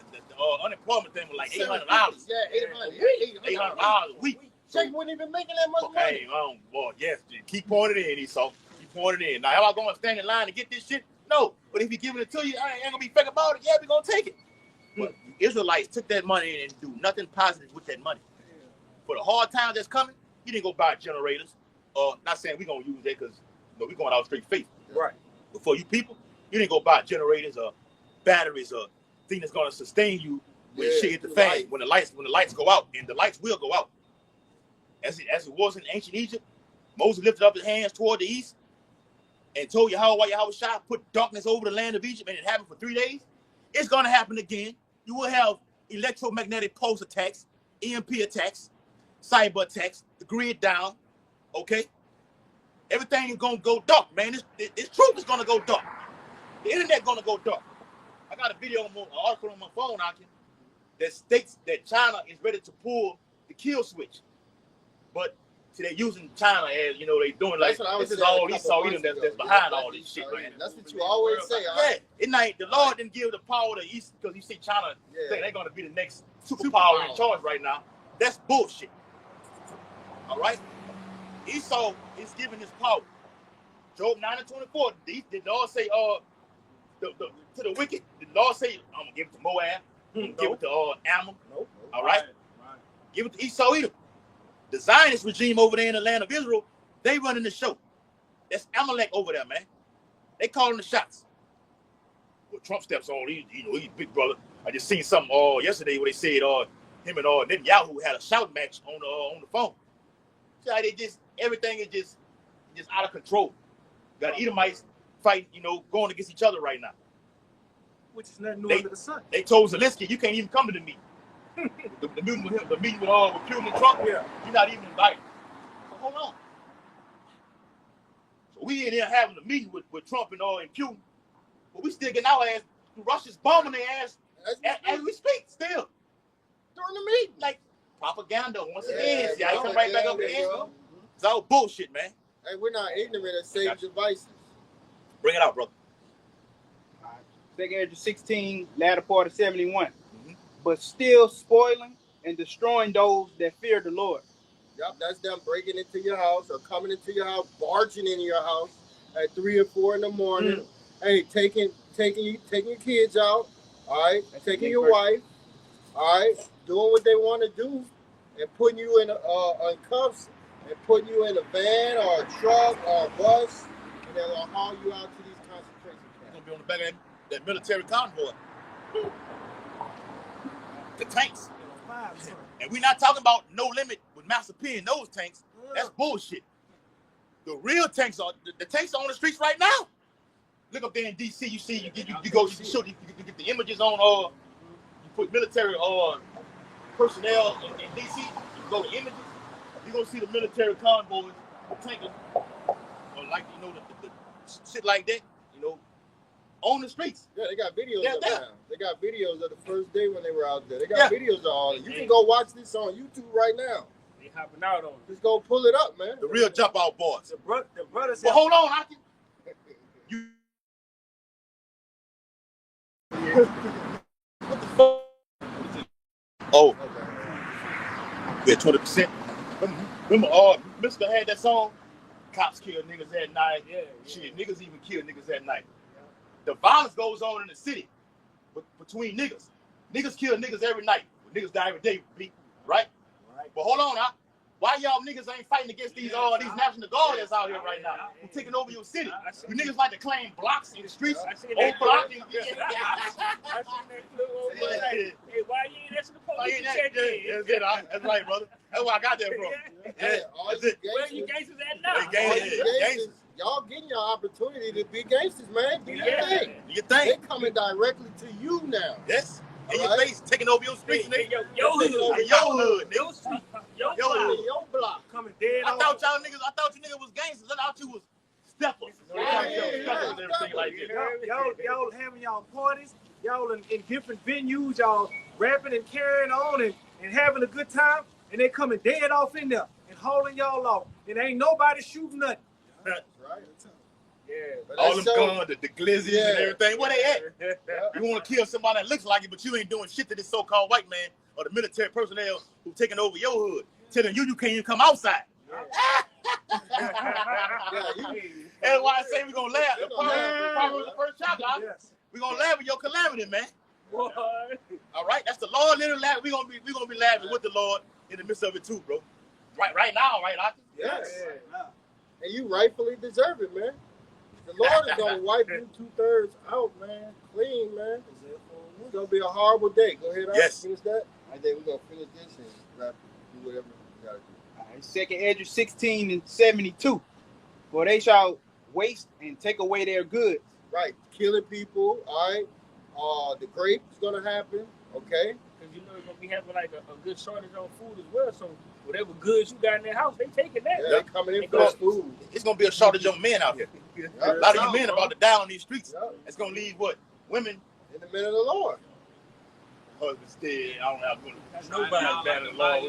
the unemployment thing was like $800. Yeah, $800 a week. Jake wasn't even making that much money. Hey, boy, yes, keep pointing it in, Esau. Keep pointing it in. Now, am I going to stand in line to get this shit? No. But if he giving it to you, I ain't going to be fake about it. Yeah, we're going to take it. But the Israelites took that money and do nothing positive with that money. For the hard times that's coming, you didn't go buy generators. Not saying we're going to use that because we're going out straight faith. Right. But for you people, you didn't go buy generators or batteries or things that's going to sustain you when shit hit the fan. When the lights go out, and the lights will go out. As it was in ancient Egypt, Moses lifted up his hands toward the east and told Yahweh put darkness over the land of Egypt, and it happened for 3 days. It's going to happen again. You will have electromagnetic pulse attacks, EMP attacks, cyber attacks, the grid down, okay? Everything is going to go dark, man. This truth is going to go dark. The internet going to go dark. I got a video, an article on my phone, that states that China is ready to pull the kill switch. But see, they're using China as, they doing like, this is all Esau Edom that's behind all this shit, man. That's what you always say. The Lord didn't give the power to East because you see China think they're going to be the next superpower in charge right now. That's bullshit. All right? Esau is giving his power. Job 9:24, the Lord say, to the wicked, the Lord say, I'm going to give it to Moab. I'm going to give it to Ammon. All right? Give it to Esau Edom. The Zionist regime over there in the land of Israel, they running the show. That's Amalek over there, man. They calling the shots. Well, Trump steps on, he's big brother. I just seen something yesterday where they said him and Netanyahu had a shout match on the phone. See how everything is just out of control. Got Edomites fighting, going against each other right now. Which is nothing new under the sun. They told Zelensky, you can't even come to the meeting. the meeting with him, the meeting with Putin and Trump, you're not even invited. So hold on. So we in here having a meeting with Trump and Putin, but we still getting our ass. Russia's bombing their ass as we speak still. During the meeting, like propaganda once again. See, I come right back up again. It's all bullshit, man. Hey, we're not ignorant of same devices. Bring it out, brother. Second Edge 16, latter part of 71. But still spoiling and destroying those that fear the Lord. Yep, that's them breaking into your house or coming into your house, barging into your house at 3 or 4 in the morning. Hey, taking your kids out, all right? Taking your wife, all right, doing what they want to do, and putting you in cuffs, and putting you in a van or a truck or a bus, and they're gonna haul you out to these concentration You're camps. gonna be on the back of that military convoy. The tanks. And we're not talking about No Limit with Master P and those tanks. That's bullshit. The real tanks are the tanks are on the streets right now. Look up there in DC, you see, you get the images on you put military personnel in DC, you go to images, you're gonna see the military convoys, the tankers, or like the shit like that, on the streets. Yeah, they got videos Yeah, of yeah. now. They got videos of the first day when they were out there. They got videos of all. You can go watch this on YouTube right now. They hopping out on it. Just go pull it up, man. The real jump out boys. The brothers But hold on, Hockey. You what the fuck? Oh, yeah, 20%. Remember, Mr. had that song. Cops kill niggas at night. Yeah. Shit, niggas even kill niggas at night. The violence goes on in the city between niggas. Niggas kill niggas every night. Niggas die every day, right? But hold on, why y'all niggas ain't fighting against these National Guard that's out here right now who taking over your city? You niggas like to claim blocks in the streets, old blocks. I seen that clip over there. Hey, why you ain't asking the police to check in? That's right, brother. That's where I got that from. Hey, all That's you it. Where you gangsters at now? Gangsters. Y'all getting your opportunity to be gangsters, man. Do your Yeah. thing. You They think? coming directly to you now. Yes. In All your right. face, taking over your streets, Hey, nigga. yo hood. Your hood, Your nigga. street. Your Yo block. hood. Your block. coming dead I off. thought you niggas was gangsters. I thought you was steppers. Steppers and everything like that. Y'all having y'all parties, y'all in different venues, y'all rapping and carrying on and having a good time, and they coming dead off in there and hauling y'all off. And ain't nobody shooting nothing. Right. Yeah. But All that's them so- guns, the glizzies and everything. Where they at? You want to kill somebody that looks like you, but you ain't doing shit to this so-called white man or the military personnel who taking over your hood, telling you can't even come outside. That's why I say we're going to laugh. The problem was the first chapter. Yes. We're going to laugh at your calamity, man. Boy. All right? That's the Lord. Little laugh. We're going to be laughing with the Lord in the midst of it too, bro. Right now, right? Yes. And you rightfully deserve it, man. The Lord is gonna wipe you 2/3 out, man. Clean, man. It's gonna be a horrible day. Go ahead, Yes. finish that. I think we're gonna finish this and wrap, do whatever we gotta do. All right, 2nd Ezra 16:72. For they shall waste and take away their goods. Right, killing people. All right. The grape is gonna happen. Okay. Because you know you're going to be having like a good shortage on food as well. So whatever goods you got in their house, they taking that. Yeah, they coming in for this food. It's going to be a shortage of men out here. A lot of you men about to die on these streets. It's going to leave what? Women In the minute of the Lord. husbands dead. I don't know how to Nobody better than law.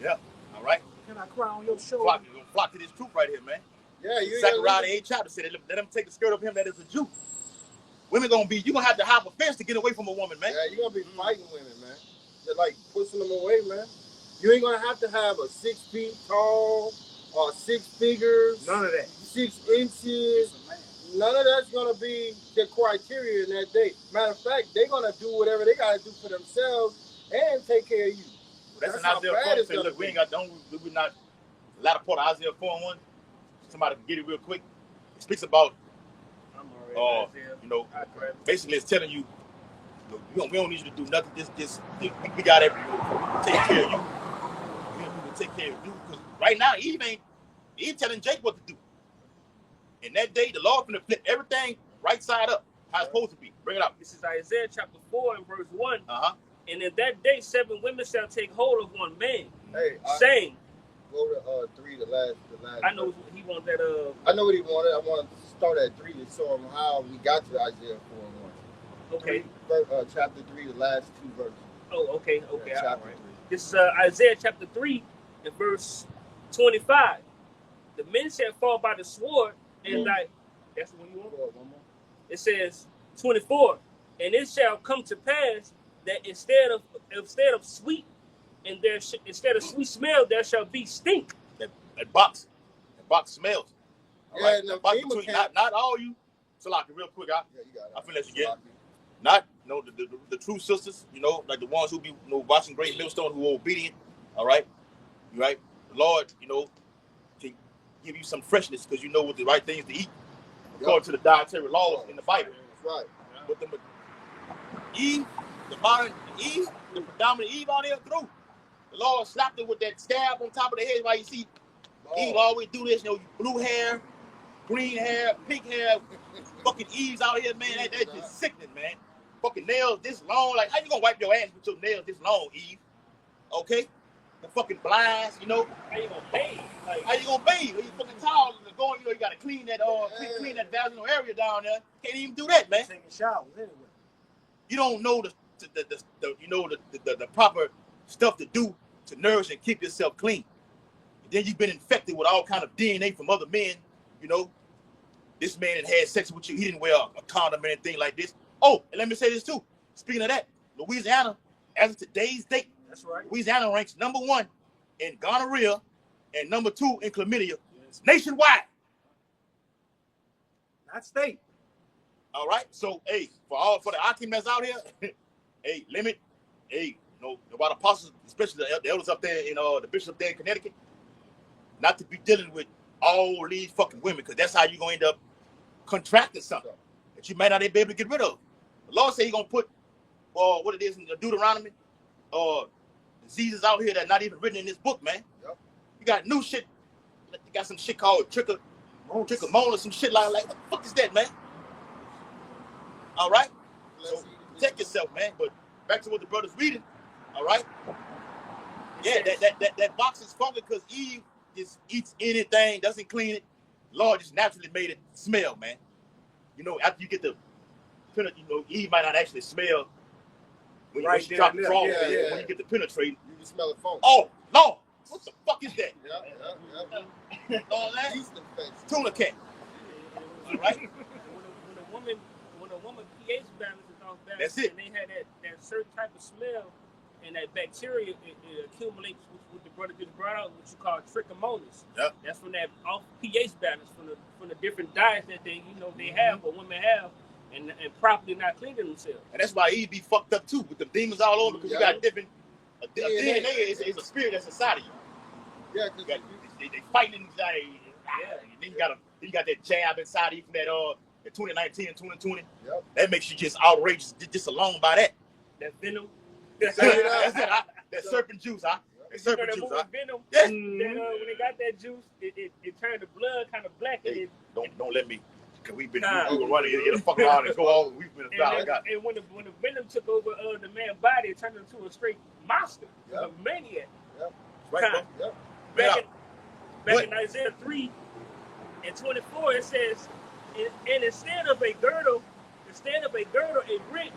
Yeah. All right. Can I cry on your shoulder? Flock to this truth right here, man. Yeah, you ain't Zechariah gotta the 8th chapter said, let them take the skirt of him that is a Jew. Women you're going to have to hop a fence to get away from a woman, man. Yeah, you're gonna be fighting women, man. They're like pushing them away, man. You ain't gonna have to have a 6 feet tall or 6 figures. None of that. 6 inches. None of that's gonna be the criteria in that day. Matter of fact, they're gonna do whatever they gotta do for themselves and take care of you. That's That's an how Isaiah bad 4 it's say, gonna look, we be. ain't got, we're not, the latter part of Isaiah 4:1, somebody can get it real quick. It speaks about, I'm already basically it's telling you, we don't need you to do nothing. We got everything. Take care of you. We need to take care of you. Because right now, Eve telling Jake what to do. In that day, the Lord finna flip everything right side up. How it's supposed to be. Bring it up. This is Isaiah chapter 4 and verse 1. Uh-huh. And in that day, 7 women shall take hold of one man, Hey, saying, go to 3, the last. I know he wants that. I know what he wanted. I want to start at 3 to show him how we got to Isaiah 4:1. Okay. Chapter 3, the last 2 verses. Oh, okay. Yeah, All chapter right. 3. This is Isaiah chapter 3 and verse 25. The men shall fall by the sword, and that's the one you want? One more. It says 24. And it shall come to pass that instead of sweet and instead of sweet smell, there shall be stink. That box smells. All Yeah, right? no, That box FEMA between, camp- not all you. So like real quick, Yeah, you got it. I feel let you get. Not the true sisters, like the ones who be watching Great Millstone, who are obedient. All right, right. The Lord, can give you some freshness because you know what the right things to eat according to the dietary laws in the Bible. That's right. But the Eve, the predominant Eve out there through. The Lord slapped her with that scab on top of the head. Why you see Eve always do this, blue hair, green hair, pink hair, fucking Eve's out here, man. That's just sickening, man. Fucking nails this long. Like, how you gonna wipe your ass with your nails this long, Eve? Okay? The fucking blinds, How you gonna bathe? Like, how you gonna bathe? You fucking towels and going, you gotta clean that clean that vaginal area down there. Can't even do that, man. Taking showers anyway. You don't know the proper stuff to do to nourish and keep yourself clean. And then you've been infected with all kind of DNA from other men. This man that had sex with you, he didn't wear a condom or anything like this. Oh, and let me say this too. Speaking of that, Louisiana, as of today's date, that's right. Louisiana ranks #1 in gonorrhea and #2 in chlamydia nationwide. Not state. All right. So, hey, for the Akim that's out here, hey, limit, hey, about apostles, especially the elders up there in the bishop there in Connecticut, not to be dealing with all these fucking women, because that's how you're gonna end up contracting something that you might not be able to get rid of. The Lord said He's gonna put what it is in the Deuteronomy, diseases out here that not even written in this book, man. Yep. You got new shit. You got some shit called trichomonas, some shit like what the fuck is that, man? All right. So protect yourself, man. But back to what the brother's reading. All right. Yeah, that box is funky because Eve just eats anything, doesn't clean it. Lord just naturally made it smell, man. After you get the, Eve might not actually smell when you drop the frog. When you get the penetrating, You can smell it funky. oh Lord, what the fuck is that? Yeah. All that Yeast infection. tuna cat. All right. when a woman pH balance is off balance, That's it. and they had that certain type of smell, and that bacteria it accumulates, what the brother just brought out, what you call trichomonas. Yep. That's from that off pH balance, from the different diets that they have or women have, and properly not cleaning themselves. And that's why Eve be fucked up too with the demons all over, because you got different. A DNA is a spirit that's inside of you. Yeah, because They fighting inside. Then you got that jab inside of you from that 2019 and 2020. Yep. That makes you just outrageous just alone by that. That venom. That's it. That serpent juice, huh? That serpent juice, huh? Venom. Yeah. When they got that juice, it turned the blood kind of black. Hey, and don't let me. Cause we were running in the fuck around and go all. We've been and when the venom took over the man's body, it turned into a straight monster, a maniac. Yep. Right, Yep. Back in Isaiah 3 and 24, it says, and instead of a girdle, a brick,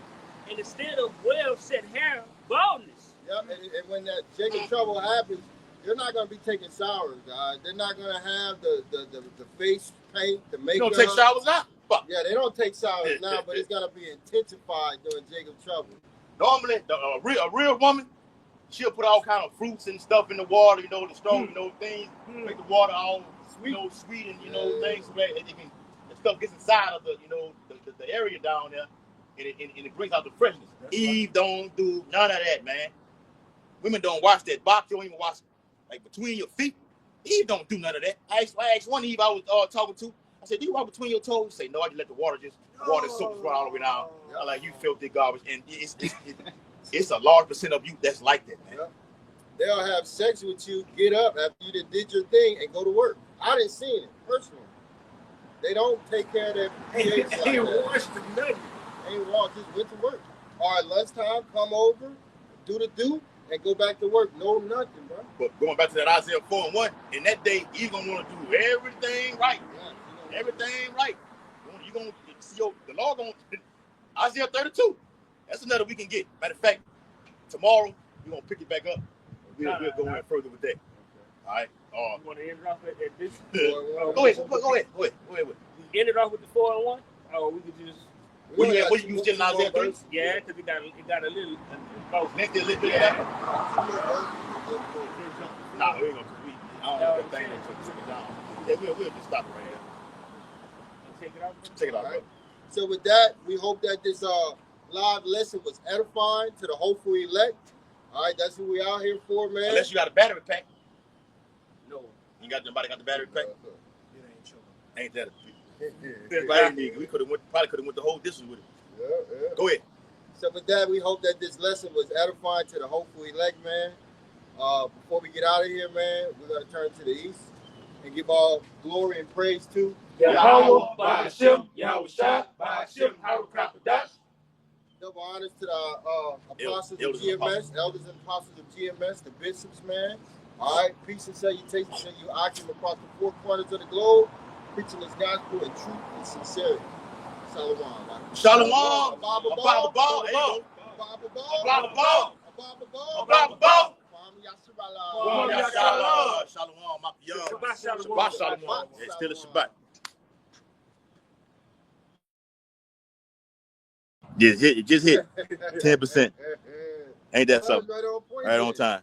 and instead of well-set hair, baldness. Yep. And when that Jacob trouble happens, they're not going to be taking showers, guys. They're not going to have the face paint, the makeup. You don't take showers now? Fuck. Yeah, they don't take showers now, but it's going to be intensified during Jacob trouble. Normally, a real woman, she'll put all kind of fruits and stuff in the water, the strong, things, make the water all sweet and, things so that the stuff gets inside of the area down there, and it brings out the freshness. That's Eve right. Don't do none of that, man. Women don't wash that box. You don't even wash, like, between your feet. Eve don't do none of that. I asked one Eve I was talking to, I said, do you walk between your toes? She said, no, I just let the water soaks run all the way down. I'm like, you filthy garbage. And it's a large percent of you that's like that, man. Yeah. They'll have sex with you, get up after you did your thing, and go to work. I didn't see it personally. They don't take care of their pH like Ain't that. washed nothing. Ain't washed, just went to work. All right, lunchtime, come over, do the do, and go back to work. No nothing, bro. But going back to that Isaiah 4:1, in that day, you're going to want to do everything right. Yeah, everything right. You're going to see the Lord going to, Isaiah 32. That's another we can get. Matter of fact, tomorrow, we're going to pick it back up. We'll go in further with that. All right. You want to end it off at this? Go ahead. End it off with the 4-1, or we could just. What you still in Isaiah 3? Yeah, because it got a little. Next a little bit of that. Nah, we ain't gonna. I don't know that thing that took it down. Yeah, we'll just stop it right here. Take it off. Take it off, All bro. right. So with that, we hope that this live lesson was edifying to the hopeful elect. All right, that's who we out here for, man. Unless you got a battery pack. No. You got nobody got the battery pack? It ain't true. Ain't that a we probably could have went the whole distance with it. Yeah. Go ahead. So with that, we hope that this lesson was edifying to the hopeful elect, man. Before we get out of here, man, we're going to turn to the east and give all glory and praise to Yahweh, Ba'ashem, Yahweh Shai, Ba'ashem, Harukapadas. double honors to the apostles of GMS, elders and apostles of GMS, the bishops, man. All right, peace and salutations to you, Akim, across the four corners of the globe, preaching this gospel in truth and sincerity. Shalom. Shalom. Shabbat shalom. It's still a Shabbat. Just hit 10%. Ain't that something? Right on point. Right on time.